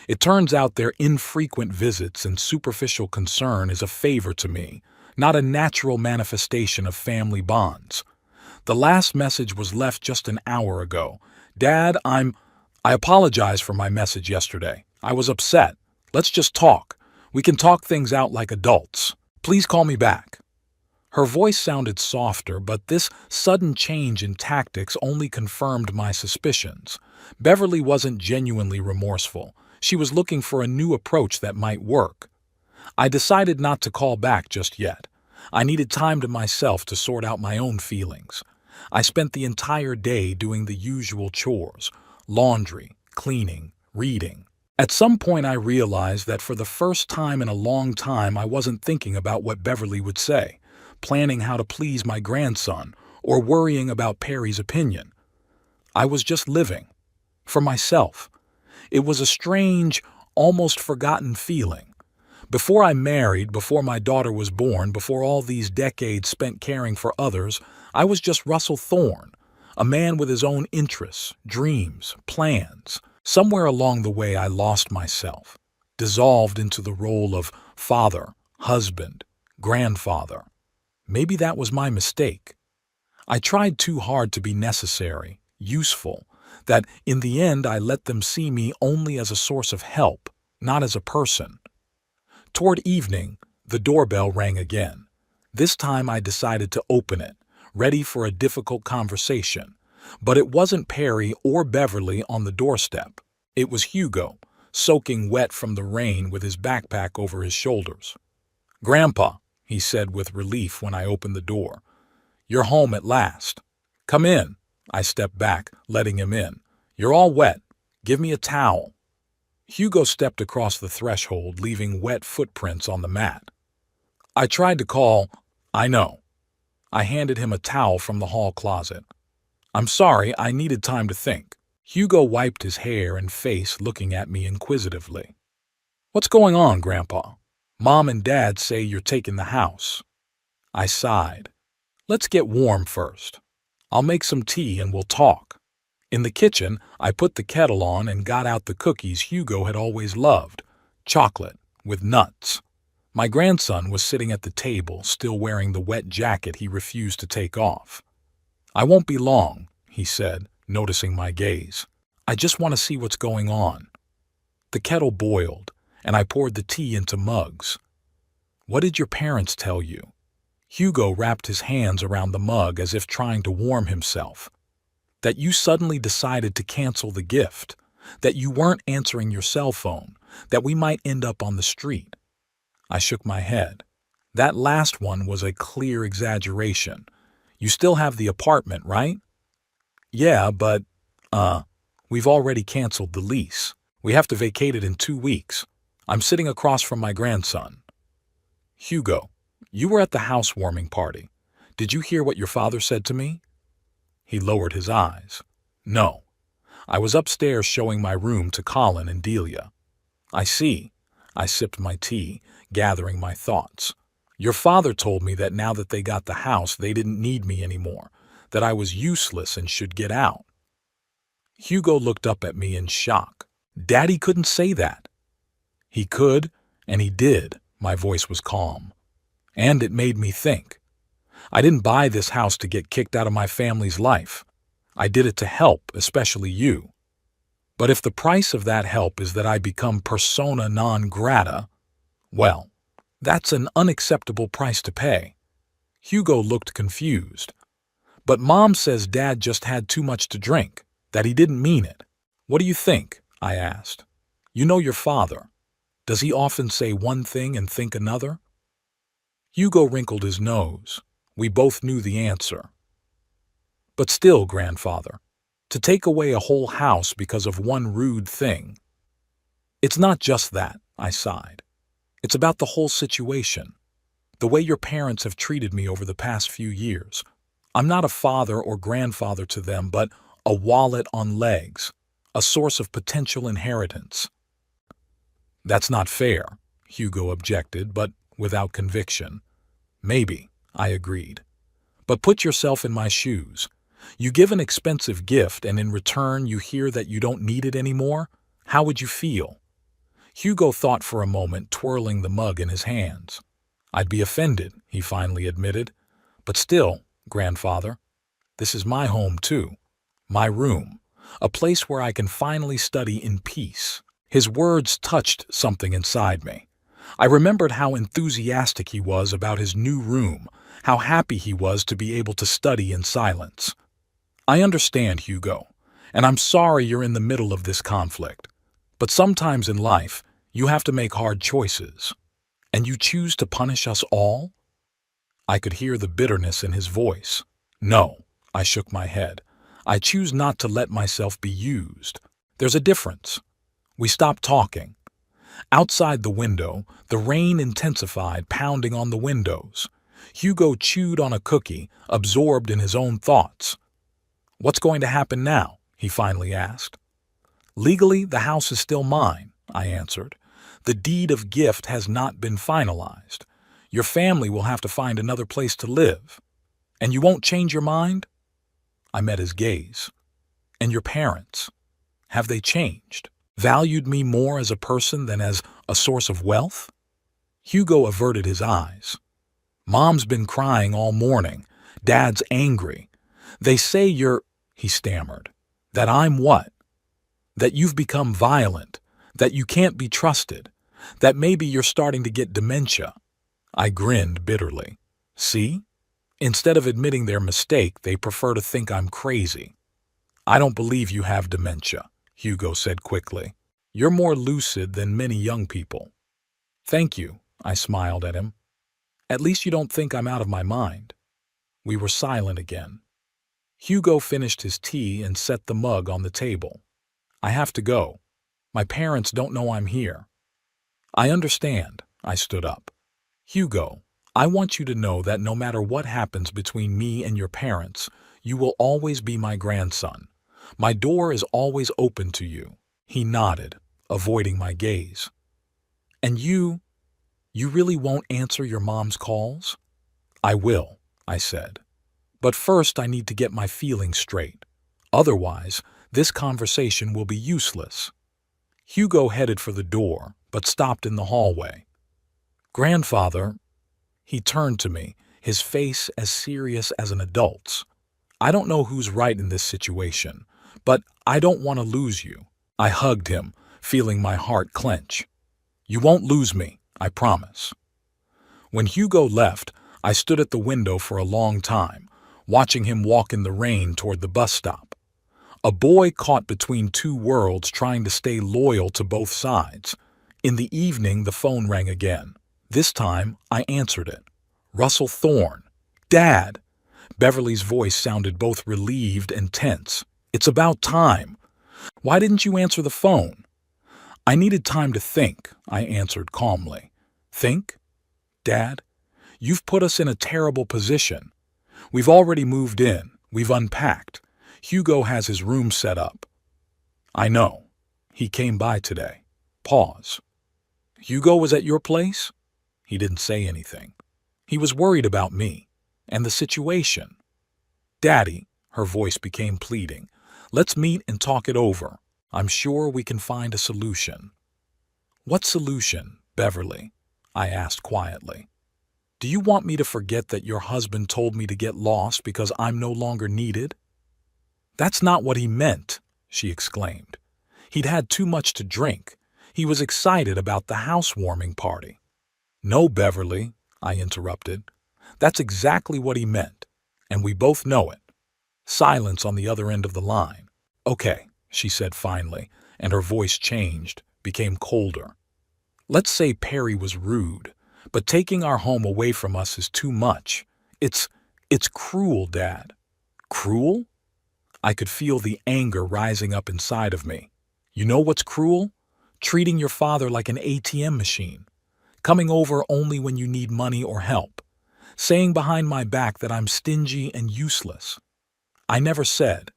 It turns out their infrequent visits and superficial concern is a favor to me, not a natural manifestation of family bonds. The last message was left just an hour ago. Dad, I apologize for my message yesterday. I was upset. Let's just talk. We can talk things out like adults. Please call me back. Her voice sounded softer, but this sudden change in tactics only confirmed my suspicions. Beverly wasn't genuinely remorseful. She was looking for a new approach that might work. I decided not to call back just yet. I needed time to myself to sort out my own feelings. I spent the entire day doing the usual chores: laundry, cleaning, reading. At some point I realized that for the first time in a long time I wasn't thinking about what Beverly would say, planning how to please my grandson, or worrying about Perry's opinion. I was just living. For myself. It was a strange, almost forgotten feeling. Before I married, before my daughter was born, before all these decades spent caring for others, I was just Russell Thorne, a man with his own interests, dreams, plans. Somewhere along the way I lost myself, dissolved into the role of father, husband, grandfather. Maybe that was my mistake. I tried too hard to be necessary, useful, that in the end I let them see me only as a source of help, not as a person. Toward evening, the doorbell rang again. This time I decided to open it, ready for a difficult conversation. But it wasn't Perry or Beverly on the doorstep. It was Hugo, soaking wet from the rain with his backpack over his shoulders. "Grandpa," he said with relief when I opened the door. "You're home at last. Come in." I stepped back, letting him in. "You're all wet. Give me a towel." Hugo stepped across the threshold, leaving wet footprints on the mat. I tried to call. I know. I handed him a towel from the hall closet. I'm sorry, I needed time to think. Hugo wiped his hair and face, looking at me inquisitively. What's going on, Grandpa? Mom and Dad say you're taking the house. I sighed. Let's get warm first. I'll make some tea and we'll talk. In the kitchen, I put the kettle on and got out the cookies Hugo had always loved, chocolate with nuts. My grandson was sitting at the table, still wearing the wet jacket he refused to take off. I won't be long, he said, noticing my gaze. I just want to see what's going on. The kettle boiled, and I poured the tea into mugs. What did your parents tell you? Hugo wrapped his hands around the mug as if trying to warm himself. That you suddenly decided to cancel the gift, that you weren't answering your cell phone, that we might end up on the street. I shook my head. That last one was a clear exaggeration. You still have the apartment, right? Yeah, but, we've already canceled the lease. We have to vacate it in 2 weeks. I'm sitting across from my grandson. Hugo, you were at the housewarming party. Did you hear what your father said to me? He lowered his eyes. No. I was upstairs showing my room to Colin and Delia. I see. I sipped my tea, gathering my thoughts. Your father told me that now that they got the house, they didn't need me anymore, that I was useless and should get out. Hugo looked up at me in shock. Daddy couldn't say that. He could, and he did. My voice was calm. And it made me think. I didn't buy this house to get kicked out of my family's life. I did it to help, especially you. But if the price of that help is that I become persona non grata, well, that's an unacceptable price to pay. Hugo looked confused. But Mom says Dad just had too much to drink, that he didn't mean it. What do you think? I asked. You know your father. Does he often say one thing and think another? Hugo wrinkled his nose. We both knew the answer. But still, grandfather, to take away a whole house because of one rude thing. It's not just that, I sighed. It's about the whole situation. The way your parents have treated me over the past few years. I'm not a father or grandfather to them, but a wallet on legs, a source of potential inheritance. That's not fair, Hugo objected, but without conviction. Maybe, I agreed. But put yourself in my shoes. You give an expensive gift and in return you hear that you don't need it anymore? How would you feel? Hugo thought for a moment, twirling the mug in his hands. I'd be offended, he finally admitted. But still, grandfather, this is my home too. My room. A place where I can finally study in peace. His words touched something inside me. I remembered how enthusiastic he was about his new room, how happy he was to be able to study in silence. I understand, Hugo, and I'm sorry you're in the middle of this conflict. But sometimes in life, you have to make hard choices. And you choose to punish us all? I could hear the bitterness in his voice. No, I shook my head. I choose not to let myself be used. There's a difference. We stopped talking. Outside the window, the rain intensified, pounding on the windows. Hugo chewed on a cookie, absorbed in his own thoughts. What's going to happen now? He finally asked. Legally, the house is still mine, I answered. The deed of gift has not been finalized. Your family will have to find another place to live. And you won't change your mind? I met his gaze. And your parents? Have they changed? Valued me more as a person than as a source of wealth? Hugo averted his eyes. Mom's been crying all morning. Dad's angry. They say you're, he stammered, that I'm what? That you've become violent, that you can't be trusted, that maybe you're starting to get dementia. I grinned bitterly. See? Instead of admitting their mistake, they prefer to think I'm crazy. I don't believe you have dementia, Hugo said quickly. You're more lucid than many young people. Thank you, I smiled at him. At least you don't think I'm out of my mind. We were silent again. Hugo finished his tea and set the mug on the table. I have to go. My parents don't know I'm here." "I understand." I stood up. "Hugo, I want you to know that no matter what happens between me and your parents, you will always be my grandson. My door is always open to you." He nodded, avoiding my gaze. "And you really won't answer your mom's calls?" "I will," I said. "But first I need to get my feelings straight. Otherwise, this conversation will be useless." Hugo headed for the door, but stopped in the hallway. "Grandfather," he turned to me, his face as serious as an adult's. "I don't know who's right in this situation, but I don't want to lose you." I hugged him, feeling my heart clench. "You won't lose me, I promise." When Hugo left, I stood at the window for a long time, watching him walk in the rain toward the bus stop. A boy caught between two worlds trying to stay loyal to both sides. In the evening, the phone rang again. This time, I answered it. Russell Thorne. "Dad!" Beverly's voice sounded both relieved and tense. "It's about time. Why didn't you answer the phone?" "I needed time to think," I answered calmly. "Think? Dad, you've put us in a terrible position. We've already moved in. We've unpacked. Hugo has his room set up." "I know. He came by today." Pause. "Hugo was at your place?" He didn't say anything. He was worried about me and the situation. "Daddy," her voice became pleading, "let's meet and talk it over. I'm sure we can find a solution." "What solution, Beverly?" I asked quietly. "Do you want me to forget that your husband told me to get lost because I'm no longer needed?" "That's not what he meant," she exclaimed. "He'd had too much to drink. He was excited about the housewarming party." "No, Beverly," I interrupted. "That's exactly what he meant, and we both know it." Silence on the other end of the line. "Okay," she said finally, and her voice changed, became colder. "Let's say Perry was rude, but taking our home away from us is too much. It's cruel, Dad." "Cruel?" I could feel the anger rising up inside of me. "You know what's cruel? Treating your father like an ATM machine. Coming over only when you need money or help. Saying behind my back that I'm stingy and useless." "I never said."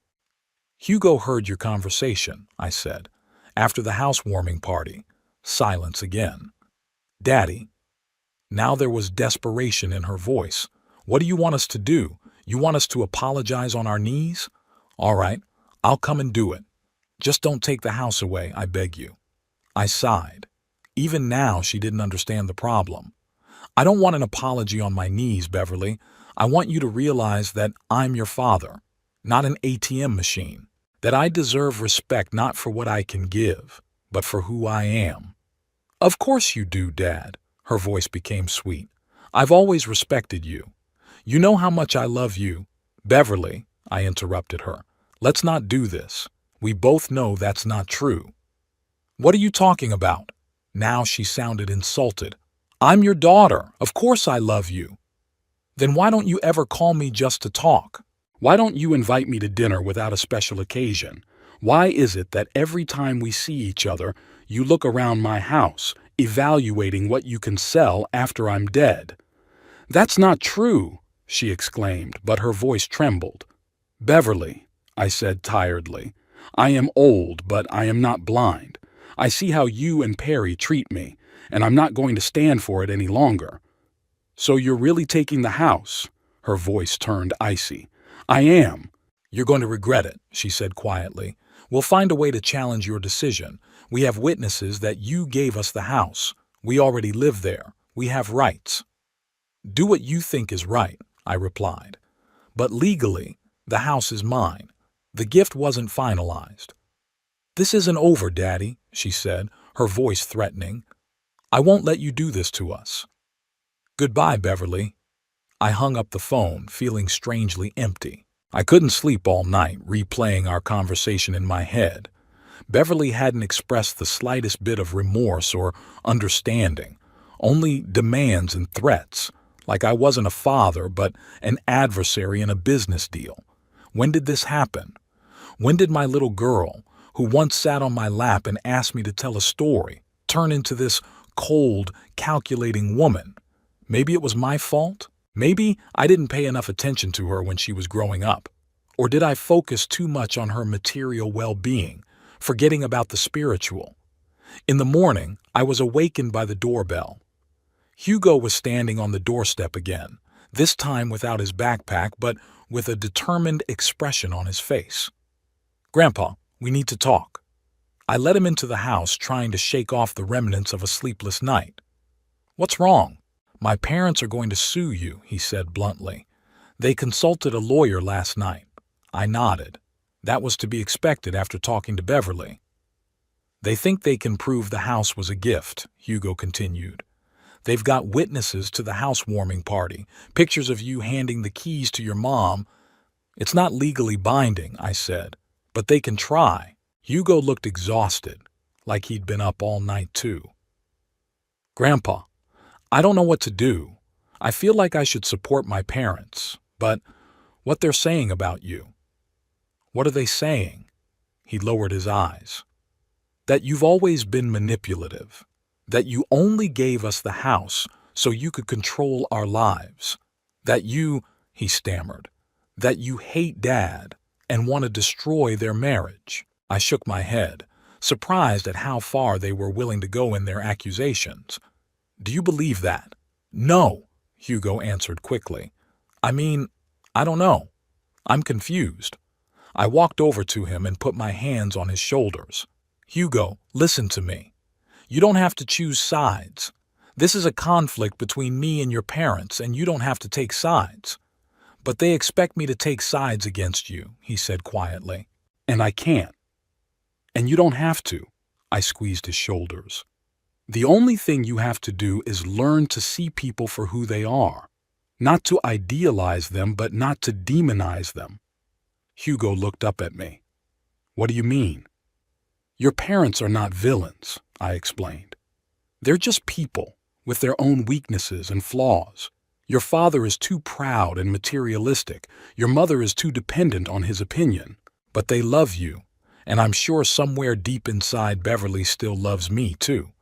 "Hugo heard your conversation," I said, "after the housewarming party." Silence again. "Daddy." Now there was desperation in her voice. "What do you want us to do? You want us to apologize on our knees? All right, I'll come and do it. Just don't take the house away, I beg you." I sighed. Even now, she didn't understand the problem. "I don't want an apology on my knees, Beverly. I want you to realize that I'm your father, not an ATM machine. That I deserve respect not for what I can give, but for who I am." "Of course you do, Dad." Her voice became sweet. "I've always respected you. You know how much I love you." "Beverly," I interrupted her, "let's not do this. We both know that's not true." "What are you talking about?" Now she sounded insulted. "I'm your daughter. Of course I love you." "Then why don't you ever call me just to talk? Why don't you invite me to dinner without a special occasion? Why is it that every time we see each other, you look around my house, evaluating what you can sell after I'm dead?" "That's not true," she exclaimed, but her voice trembled. "Beverly," I said tiredly, "I am old, but I am not blind. I see how you and Perry treat me, and I'm not going to stand for it any longer." "So you're really taking the house?" Her voice turned icy. "I am." "You're going to regret it," she said quietly. "We'll find a way to challenge your decision. We have witnesses that you gave us the house. We already live there. We have rights." "Do what you think is right," I replied. "But legally, the house is mine. The gift wasn't finalized." "This isn't over, Daddy," she said, her voice threatening. "I won't let you do this to us." "Goodbye, Beverly." I hung up the phone, feeling strangely empty. I couldn't sleep all night, replaying our conversation in my head. Beverly hadn't expressed the slightest bit of remorse or understanding, only demands and threats, like I wasn't a father but an adversary in a business deal. When did this happen? When did my little girl, who once sat on my lap and asked me to tell a story, turn into this cold, calculating woman. Maybe it was my fault? Maybe I didn't pay enough attention to her when she was growing up. Or did I focus too much on her material well-being, forgetting about the spiritual? In the morning, I was awakened by the doorbell. Hugo was standing on the doorstep again, this time without his backpack, but with a determined expression on his face. "Grandpa, we need to talk." I let him into the house, trying to shake off the remnants of a sleepless night. "What's wrong?" "My parents are going to sue you," he said bluntly. "They consulted a lawyer last night." I nodded. That was to be expected after talking to Beverly. "They think they can prove the house was a gift," Hugo continued. "They've got witnesses to the housewarming party, pictures of you handing the keys to your mom." "It's not legally binding," I said, "but they can try." Hugo looked exhausted, like he'd been up all night too. "Grandpa, I don't know what to do. I feel like I should support my parents, but what they're saying about you." "What are they saying?" He lowered his eyes. "That you've always been manipulative. That you only gave us the house so you could control our lives. That you," he stammered, "that you hate Dad and want to destroy their marriage." I shook my head, surprised at how far they were willing to go in their accusations. "Do you believe that?" "No," Hugo answered quickly. "I mean, I don't know. I'm confused." I walked over to him and put my hands on his shoulders. "Hugo, listen to me. You don't have to choose sides. This is a conflict between me and your parents, and you don't have to take sides. But they expect me to take sides against you," he said quietly. "And I can't. And you don't have to." I squeezed his shoulders. "The only thing you have to do is learn to see people for who they are. Not to idealize them, but not to demonize them." Hugo looked up at me. "What do you mean?" "Your parents are not villains," I explained. "They're just people with their own weaknesses and flaws. Your father is too proud and materialistic. Your mother is too dependent on his opinion. But they love you, and I'm sure somewhere deep inside Beverly still loves me too."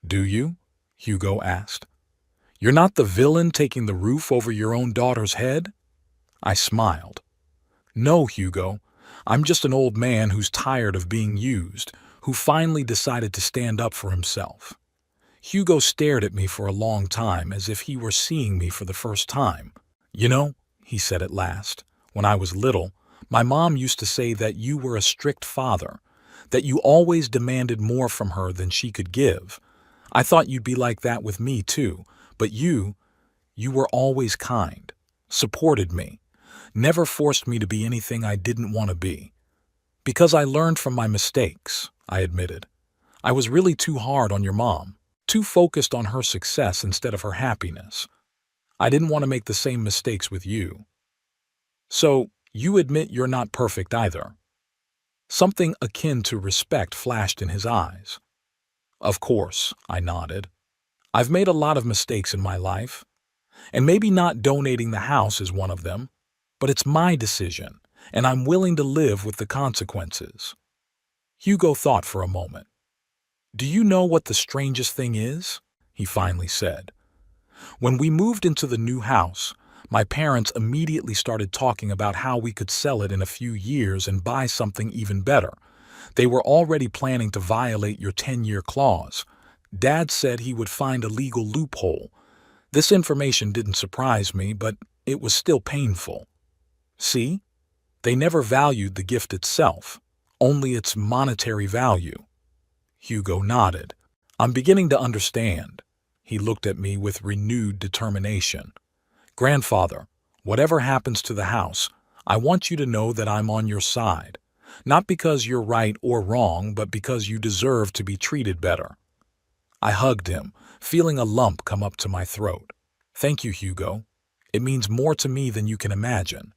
"Do you?" Hugo asked. "You're not the villain taking the roof over your own daughter's head?" I smiled. "No, Hugo. I'm just an old man who's tired of being used, who finally decided to stand up for himself." Hugo stared at me for a long time, as if he were seeing me for the first time. "You know," he said at last, "when I was little, my mom used to say that you were a strict father, that you always demanded more from her than she could give. I thought you'd be like that with me too, but you were always kind, supported me, never forced me to be anything I didn't want to be." "Because I learned from my mistakes," I admitted. "I was really too hard on your mom, too focused on her success instead of her happiness. I didn't want to make the same mistakes with you." "So, you admit you're not perfect either?" Something akin to respect flashed in his eyes. "Of course," I nodded. "I've made a lot of mistakes in my life, and maybe not donating the house is one of them, but it's my decision, and I'm willing to live with the consequences." Hugo thought for a moment. "Do you know what the strangest thing is?" he finally said. "When we moved into the new house, my parents immediately started talking about how we could sell it in a few years and buy something even better. They were already planning to violate your 10-year clause. Dad said he would find a legal loophole. This information didn't surprise me, but it was still painful. See? They never valued the gift itself, only its monetary value." Hugo nodded. "I'm beginning to understand." He looked at me with renewed determination. "Grandfather, whatever happens to the house, I want you to know that I'm on your side. Not because you're right or wrong, but because you deserve to be treated better." I hugged him, feeling a lump come up to my throat. "Thank you, Hugo. It means more to me than you can imagine."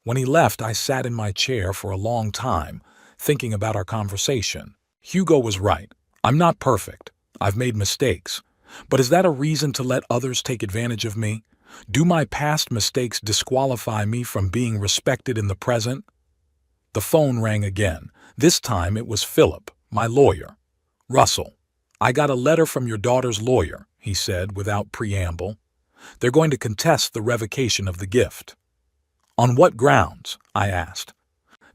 When he left, I sat in my chair for a long time, thinking about our conversation. Hugo was right. I'm not perfect. I've made mistakes. But is that a reason to let others take advantage of me? Do my past mistakes disqualify me from being respected in the present? The phone rang again. This time it was Philip, my lawyer. "Russell, I got a letter from your daughter's lawyer," he said without preamble. "They're going to contest the revocation of the gift." "On what grounds?" I asked.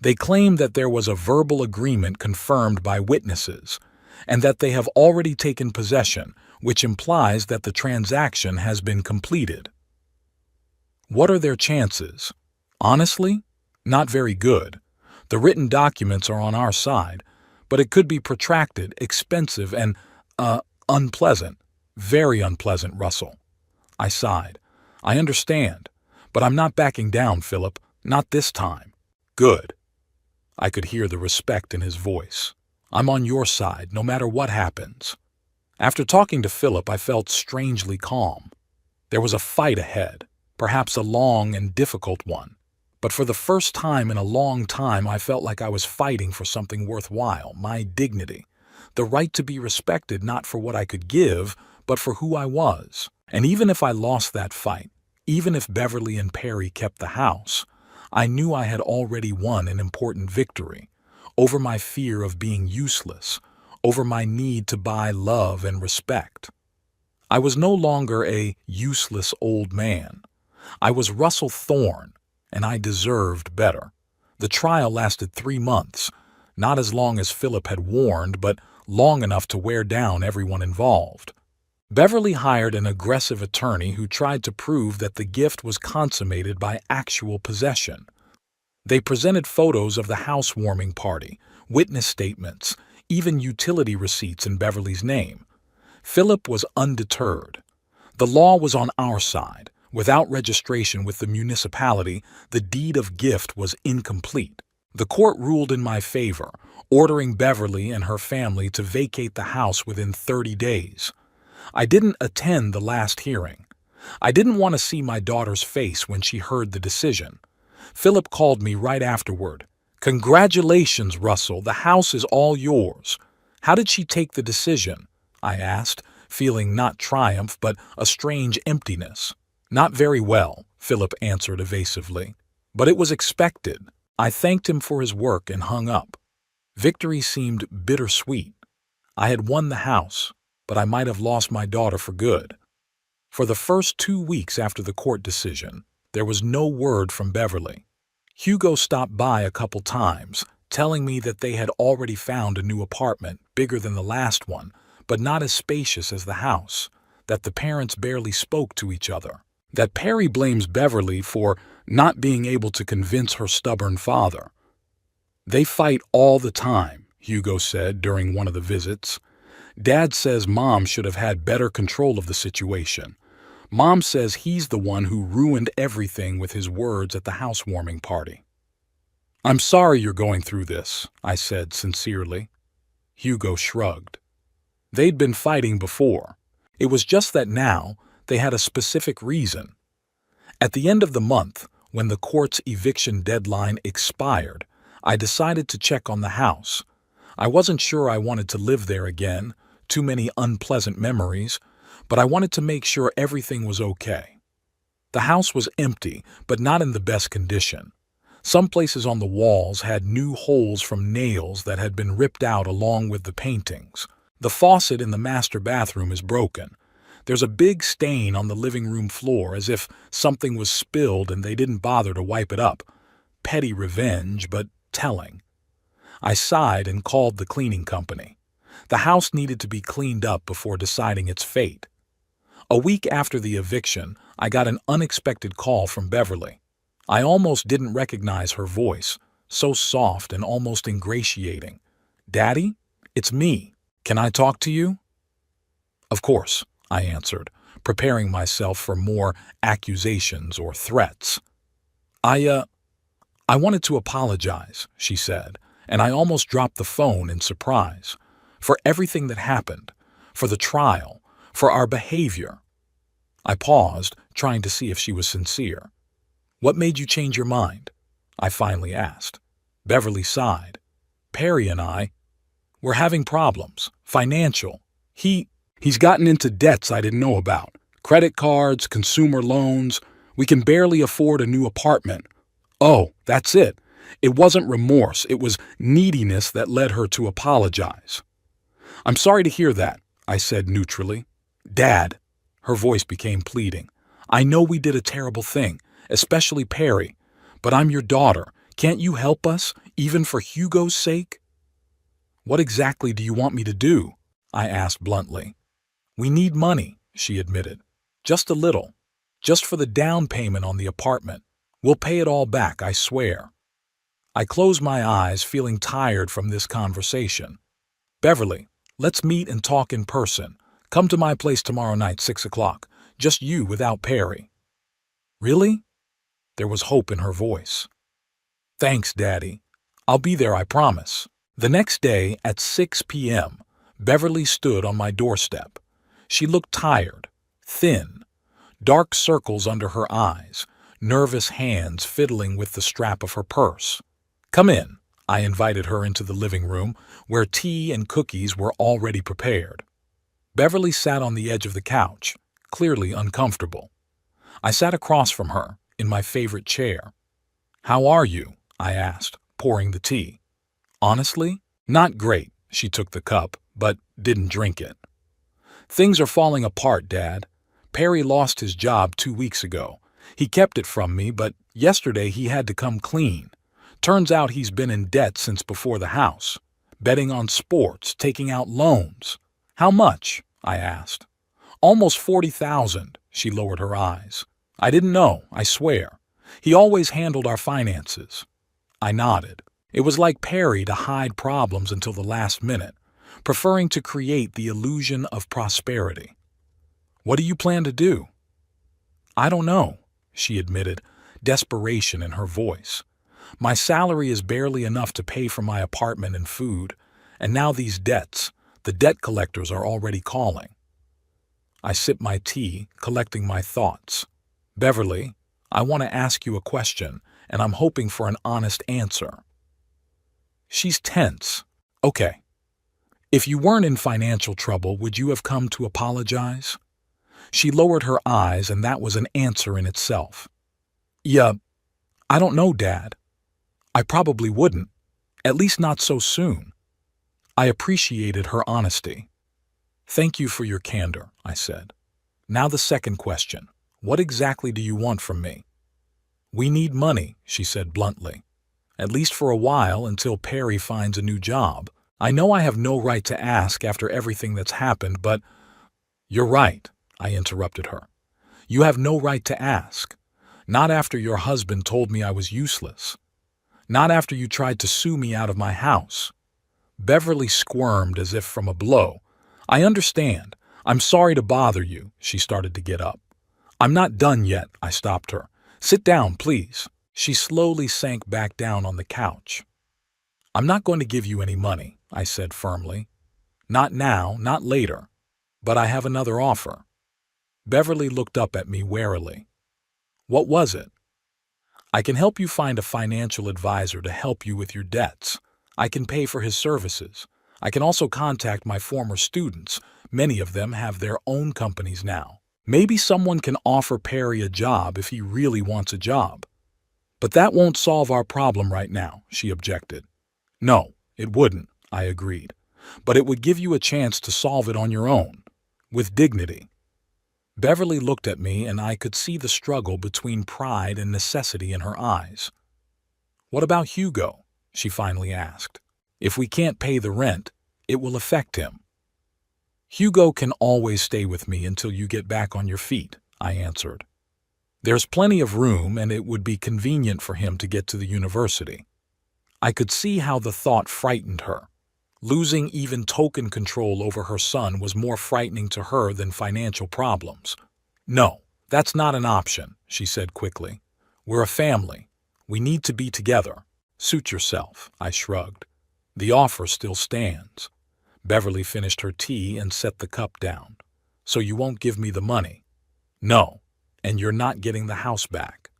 "They claim that there was a verbal agreement confirmed by witnesses, and that they have already taken possession, which implies that the transaction has been completed." "What are their chances?" "Honestly, not very good. The written documents are on our side, but it could be protracted, expensive, and, unpleasant. Very unpleasant, Russell." I sighed. "I understand, but I'm not backing down, Philip. Not this time." "Good." I could hear the respect in his voice. "I'm on your side, no matter what happens." After talking to Philip, I felt strangely calm. There was a fight ahead, perhaps a long and difficult one. But for the first time in a long time, I felt like I was fighting for something worthwhile, my dignity, the right to be respected not for what I could give, but for who I was. And even if I lost that fight, even if Beverly and Perry kept the house, I knew I had already won an important victory over my fear of being useless, over my need to buy love and respect. I was no longer a useless old man. I was Russell Thorne, and I deserved better. The trial lasted 3 months, not as long as Philip had warned, but long enough to wear down everyone involved. Beverly hired an aggressive attorney who tried to prove that the gift was consummated by actual possession. They presented photos of the housewarming party, witness statements, even utility receipts in Beverly's name. Philip was undeterred. The law was on our side. Without registration with the municipality, the deed of gift was incomplete. The court ruled in my favor, ordering Beverly and her family to vacate the house within 30 days. I didn't attend the last hearing. I didn't want to see my daughter's face when she heard the decision. Philip called me right afterward. "Congratulations, Russell, the house is all yours." "How did she take the decision?" I asked, feeling not triumph but a strange emptiness. "Not very well," Philip answered evasively. "But it was expected." I thanked him for his work and hung up. Victory seemed bittersweet. I had won the house, but I might have lost my daughter for good. For the first 2 weeks after the court decision, there was no word from Beverly. Hugo stopped by a couple times, telling me that they had already found a new apartment, bigger than the last one, but not as spacious as the house, that the parents barely spoke to each other, that Perry blames Beverly for not being able to convince her stubborn father. "They fight all the time," Hugo said during one of the visits. "Dad says Mom should have had better control of the situation. Mom says he's the one who ruined everything with his words at the housewarming party." "I'm sorry you're going through this," I said sincerely. Hugo shrugged. They'd been fighting before. It was just that now they had a specific reason. At the end of the month, when the court's eviction deadline expired, I decided to check on the house. I wasn't sure I wanted to live there again, too many unpleasant memories, but I wanted to make sure everything was okay. The house was empty, but not in the best condition. Some places on the walls had new holes from nails that had been ripped out along with the paintings. The faucet in the master bathroom is broken. There's a big stain on the living room floor, as if something was spilled and they didn't bother to wipe it up. Petty revenge, but telling. I sighed and called the cleaning company. The house needed to be cleaned up before deciding its fate. A week after the eviction, I got an unexpected call from Beverly. I almost didn't recognize her voice, so soft and almost ingratiating. "Daddy, it's me. Can I talk to you?" "Of course," I answered, preparing myself for more accusations or threats. I wanted to apologize," she said, and I almost dropped the phone in surprise. "For everything that happened, for the trial, for our behavior." I paused, trying to see if she was sincere. "What made you change your mind?" I finally asked. Beverly sighed. "Perry and we're having problems, financial. He's gotten into debts I didn't know about. Credit cards, consumer loans. We can barely afford a new apartment." "Oh, that's it. It wasn't remorse, it was neediness that led her to apologize. "I'm sorry to hear that," I said neutrally. "Dad," her voice became pleading, "I know we did a terrible thing, especially Perry, but I'm your daughter. Can't you help us, even for Hugo's sake?" "What exactly do you want me to do?" I asked bluntly. "We need money," she admitted. "Just a little. Just for the down payment on the apartment. We'll pay it all back, I swear." I closed my eyes, feeling tired from this conversation. "Beverly, let's meet and talk in person. Come to my place tomorrow night, 6 o'clock. Just you without Perry." "Really?" There was hope in her voice. "Thanks, Daddy. I'll be there, I promise." The next day at 6 p.m., Beverly stood on my doorstep. She looked tired, thin, dark circles under her eyes, nervous hands fiddling with the strap of her purse. "Come in," I invited her into the living room, where tea and cookies were already prepared. Beverly sat on the edge of the couch, clearly uncomfortable. I sat across from her, in my favorite chair. "How are you?" I asked, pouring the tea. "Honestly, not great." She took the cup, but didn't drink it. "Things are falling apart, Dad. Perry lost his job 2 weeks ago. He kept it from me, but yesterday he had to come clean. Turns out he's been in debt since before the house. Betting on sports, taking out loans." "How much?" I asked. "Almost 40,000, she lowered her eyes. "I didn't know, I swear. He always handled our finances." I nodded. It was like Perry to hide problems until the last minute, preferring to create the illusion of prosperity. "What do you plan to do?" "I don't know," she admitted, desperation in her voice. "My salary is barely enough to pay for my apartment and food, and now these debts, the debt collectors are already calling." I sipped my tea, collecting my thoughts. "Beverly, I want to ask you a question, and I'm hoping for an honest answer." She's tense. "Okay. If you weren't in financial trouble, would you have come to apologize?" She lowered her eyes, and that was an answer in itself. "Yeah, I don't know, Dad. I probably wouldn't, at least not so soon." I appreciated her honesty. "Thank you for your candor," I said. "Now the second question. What exactly do you want from me?" "We need money," she said bluntly. "At least for a while, until Perry finds a new job. I know I have no right to ask after everything that's happened, but—" "You're right," I interrupted her. "You have no right to ask. Not after your husband told me I was useless. Not after you tried to sue me out of my house." Beverly squirmed as if from a blow. "I understand. I'm sorry to bother you." She started to get up. "I'm not done yet," I stopped her. "Sit down, please." She slowly sank back down on the couch. "I'm not going to give you any money," I said firmly. "Not now, not later. But I have another offer." Beverly looked up at me warily. "What was it?" "I can help you find a financial advisor to help you with your debts. I can pay for his services. I can also contact my former students. Many of them have their own companies now. Maybe someone can offer Perry a job if he really wants a job." "But that won't solve our problem right now," she objected. "No, it wouldn't," I agreed. "But it would give you a chance to solve it on your own, with dignity." Beverly looked at me, and I could see the struggle between pride and necessity in her eyes. "What about Hugo?" she finally asked. "If we can't pay the rent, it will affect him." "Hugo can always stay with me until you get back on your feet," I answered. "There's plenty of room, and it would be convenient for him to get to the university." I could see how the thought frightened her. Losing even token control over her son was more frightening to her than financial problems. "No, that's not an option," she said quickly. "We're a family. We need to be together." "Suit yourself," I shrugged. "The offer still stands." Beverly finished her tea and set the cup down. "So you won't give me the money?" "No. And you're not getting the house back?"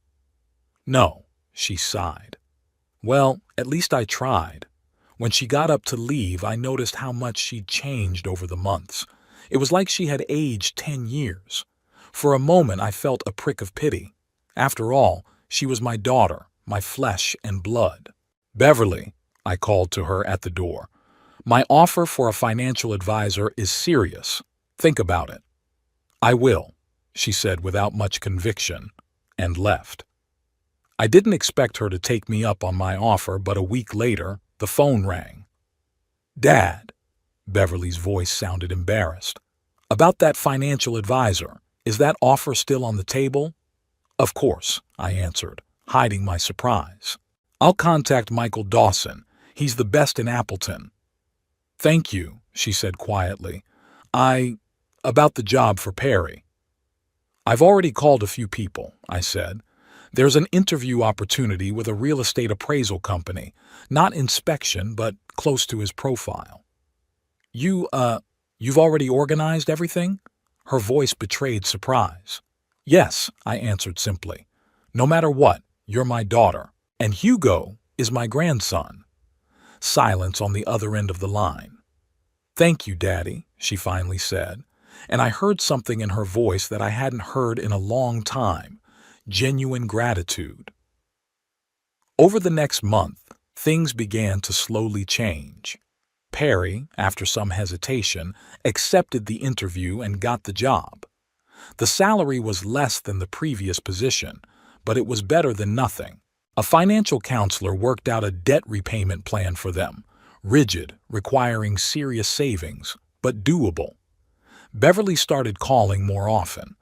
"No," she sighed. "Well, at least I tried." When she got up to leave, I noticed how much she'd changed over the months. It was like she had aged 10 years. For a moment, I felt a prick of pity. After all, she was my daughter, my flesh and blood. "Beverly," I called to her at the door, "my offer for a financial advisor is serious. Think about it." "I will," she said without much conviction, and left. I didn't expect her to take me up on my offer, but a week later, the phone rang. "Dad," Beverly's voice sounded embarrassed. "About that financial advisor, is that offer still on the table?" "Of course," I answered, hiding my surprise. "I'll contact Michael Dawson. He's the best in Appleton." "Thank you," she said quietly. About the job for Perry." "I've already called a few people," I said. "There's an interview opportunity with a real estate appraisal company, not inspection, but close to his profile." You've already organized everything?" Her voice betrayed surprise. "Yes," I answered simply. "No matter what, you're my daughter, and Hugo is my grandson." Silence on the other end of the line. "Thank you, Daddy," she finally said, and I heard something in her voice that I hadn't heard in a long time, genuine gratitude. Over the next month, things began to slowly change. Perry, after some hesitation, accepted the interview and got the job. The salary was less than the previous position, but it was better than nothing. A financial counselor worked out a debt repayment plan for them, rigid, requiring serious savings, but doable. Beverly started calling more often.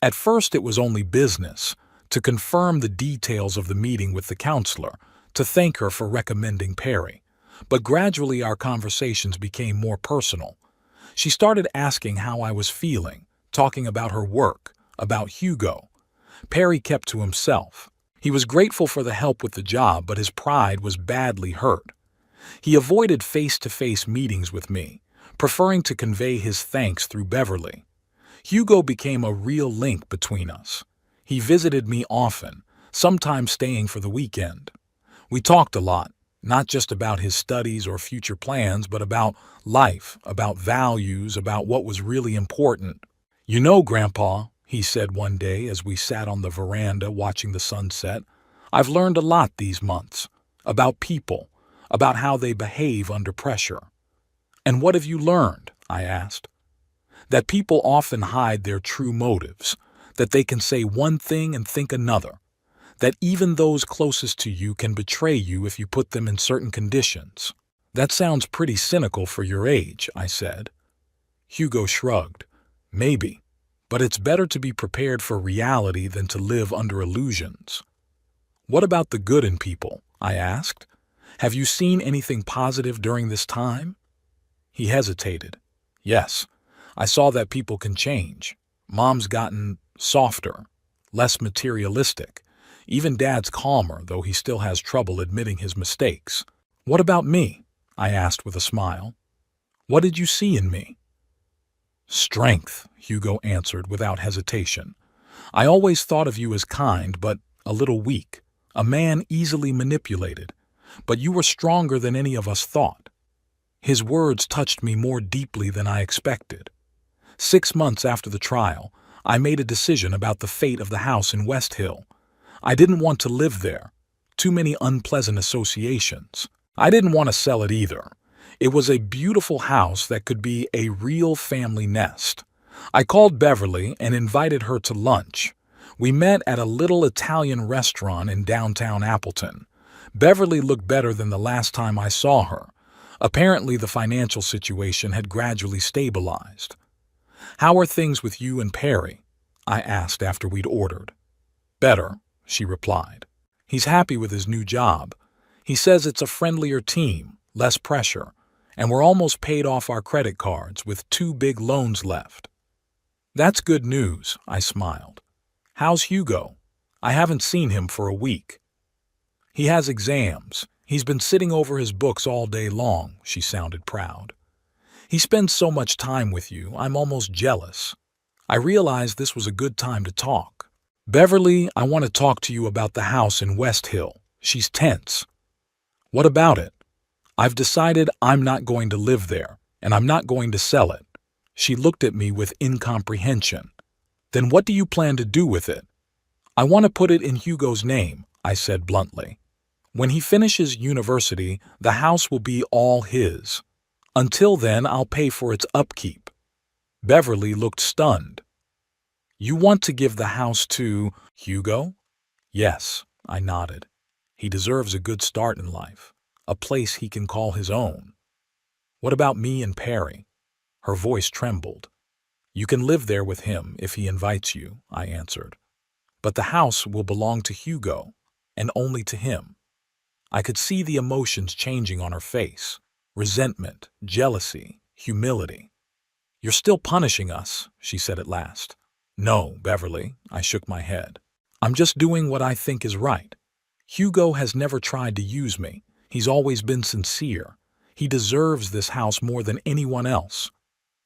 At first it was only business, to confirm the details of the meeting with the counselor, to thank her for recommending Perry. But gradually our conversations became more personal. She started asking how I was feeling, talking about her work, about Hugo. Perry kept to himself. He was grateful for the help with the job, but his pride was badly hurt. He avoided face-to-face meetings with me, preferring to convey his thanks through Beverly. Hugo became a real link between us. He visited me often, sometimes staying for the weekend. We talked a lot, not just about his studies or future plans, but about life, about values, about what was really important. "You know, Grandpa," he said one day as we sat on the veranda watching the sunset, "I've learned a lot these months, about people, about how they behave under pressure." "And what have you learned?" I asked. "That people often hide their true motives, that they can say one thing and think another, that even those closest to you can betray you if you put them in certain conditions." "That sounds pretty cynical for your age," I said. Hugo shrugged. "Maybe, but it's better to be prepared for reality than to live under illusions." "What about the good in people?" I asked. "Have you seen anything positive during this time?" He hesitated. "Yes, I saw that people can change. Mom's gotten softer, less materialistic. Even Dad's calmer, though he still has trouble admitting his mistakes." "What about me?" I asked with a smile. "What did you see in me?" "Strength," Hugo answered without hesitation. "I always thought of you as kind, but a little weak, a man easily manipulated. But you were stronger than any of us thought." His words touched me more deeply than I expected. 6 months after the trial, I made a decision about the fate of the house in West Hill. I didn't want to live there. Too many unpleasant associations. I didn't want to sell it either. It was a beautiful house that could be a real family nest. I called Beverly and invited her to lunch. We met at a little Italian restaurant in downtown Appleton. Beverly looked better than the last time I saw her. Apparently the financial situation had gradually stabilized. "How are things with you and Perry?" I asked after we'd ordered. "Better," she replied. "He's happy with his new job. He says it's a friendlier team, less pressure, and we're almost paid off our credit cards with 2 big loans left." "That's good news," I smiled. "How's Hugo? I haven't seen him for a week." "He has exams. He's been sitting over his books all day long," she sounded proud. "He spends so much time with you, I'm almost jealous." I realized this was a good time to talk. "Beverly, I want to talk to you about the house in West Hill." She's tense. "What about it?" "I've decided I'm not going to live there, and I'm not going to sell it." She looked at me with incomprehension. "Then what do you plan to do with it?" "I want to put it in Hugo's name. I said bluntly. When he finishes university, the house will be all his. Until then, I'll pay for its upkeep. Beverly looked stunned. You want to give the house to Hugo? Yes, I nodded. He deserves a good start in life, a place he can call his own. What about me and Perry? Her voice trembled. You can live there with him if he invites you, I answered. But the house will belong to Hugo, and only to him. I could see the emotions changing on her face. Resentment, jealousy, humility. You're still punishing us, she said at last. No, Beverly, I shook my head. I'm just doing what I think is right. Hugo has never tried to use me. He's always been sincere. He deserves this house more than anyone else.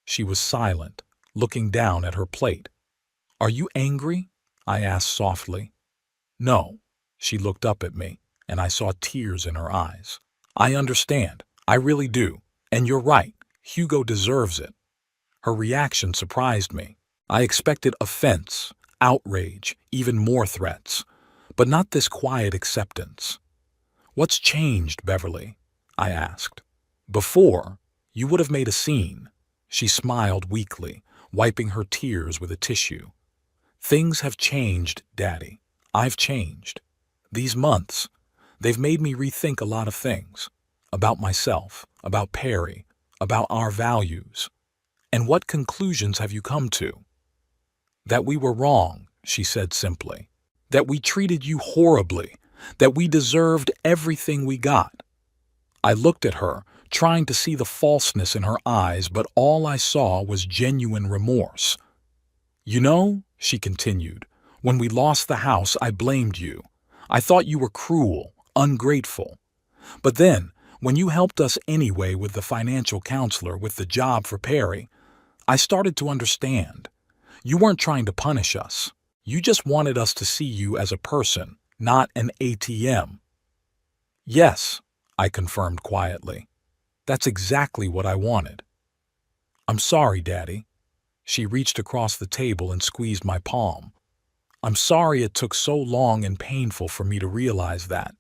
She was silent, looking down at her plate. Are you angry? I asked softly. No. She looked up at me, and I saw tears in her eyes. I understand. I really do. And you're right. Hugo deserves it. Her reaction surprised me. I expected offense, outrage, even more threats, but not this quiet acceptance. What's changed, Beverly? I asked. Before, you would have made a scene. She smiled weakly, wiping her tears with a tissue. Things have changed, Daddy. I've changed. These months, they've made me rethink a lot of things. About myself, about Perry, about our values. And what conclusions have you come to? That we were wrong, she said simply. That we treated you horribly. That we deserved everything we got. I looked at her, trying to see the falseness in her eyes, but all I saw was genuine remorse. You know, she continued, when we lost the house, I blamed you. I thought you were cruel, ungrateful. But then, when you helped us anyway with the financial counselor with the job for Perry, I started to understand. You weren't trying to punish us. You just wanted us to see you as a person, not an ATM. Yes, I confirmed quietly. That's exactly what I wanted. I'm sorry, Daddy. She reached across the table and squeezed my palm. I'm sorry it took so long and painful for me to realize that.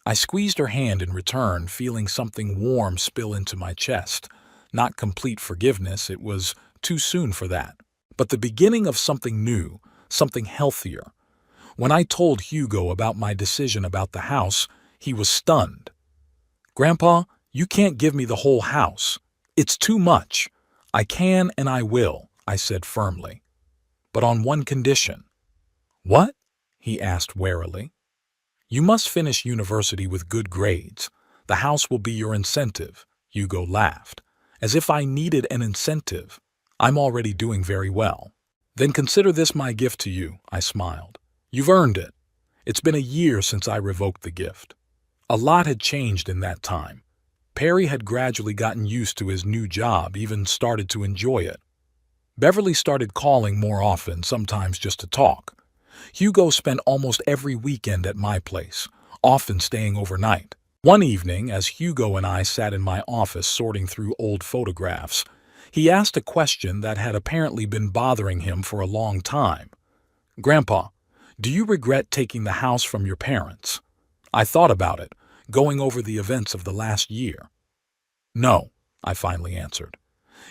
I squeezed her hand in return, feeling something warm spill into my chest. Not complete forgiveness, it was too soon for that. But the beginning of something new, something healthier. When I told Hugo about my decision about the house, he was stunned. Grandpa, you can't give me the whole house. It's too much. I can and I will, I said firmly. But on one condition. What? He asked warily. You must finish university with good grades. The house will be your incentive. Hugo laughed. As if I needed an incentive. I'm already doing very well. Then consider this my gift to you, I smiled. You've earned it. It's been a year since I revoked the gift. A lot had changed in that time. Perry had gradually gotten used to his new job, even started to enjoy it. Beverly started calling more often, sometimes just to talk. Hugo spent almost every weekend at my place, often staying overnight. One evening, as Hugo and I sat in my office sorting through old photographs, he asked a question that had apparently been bothering him for a long time. Grandpa, do you regret taking the house from your parents? I thought about it, going over the events of the last year. No, I finally answered.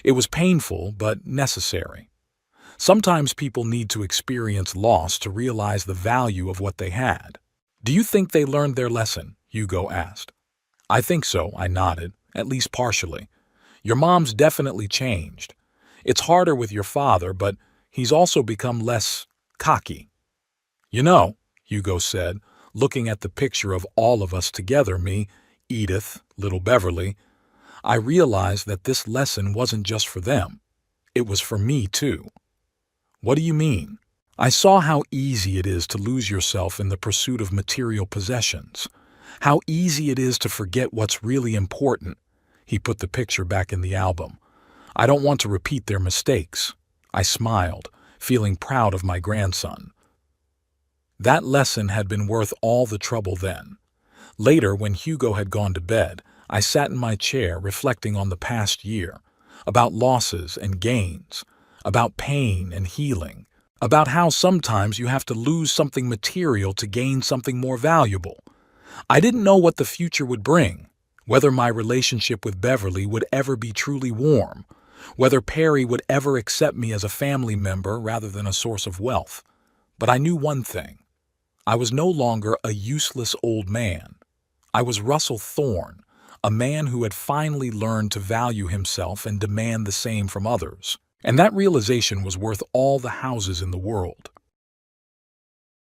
It was painful, but necessary. Sometimes people need to experience loss to realize the value of what they had. Do you think they learned their lesson? Hugo asked. I think so, I nodded, at least partially. Your mom's definitely changed. It's harder with your father, but he's also become less cocky. You know, Hugo said, looking at the picture of all of us together, me, Edith, little Beverly, I realized that this lesson wasn't just for them. It was for me, too. What do you mean? I saw how easy it is to lose yourself in the pursuit of material possessions. How easy it is to forget what's really important. He put the picture back in the album. I don't want to repeat their mistakes. I smiled, feeling proud of my grandson. That lesson had been worth all the trouble then. Later, when Hugo had gone to bed, I sat in my chair reflecting on the past year, about losses and gains, about pain and healing, about how sometimes you have to lose something material to gain something more valuable. I didn't know what the future would bring, whether my relationship with Beverly would ever be truly warm, whether Perry would ever accept me as a family member rather than a source of wealth. But I knew one thing. I was no longer a useless old man. I was Russell Thorne, a man who had finally learned to value himself and demand the same from others. And that realization was worth all the houses in the world.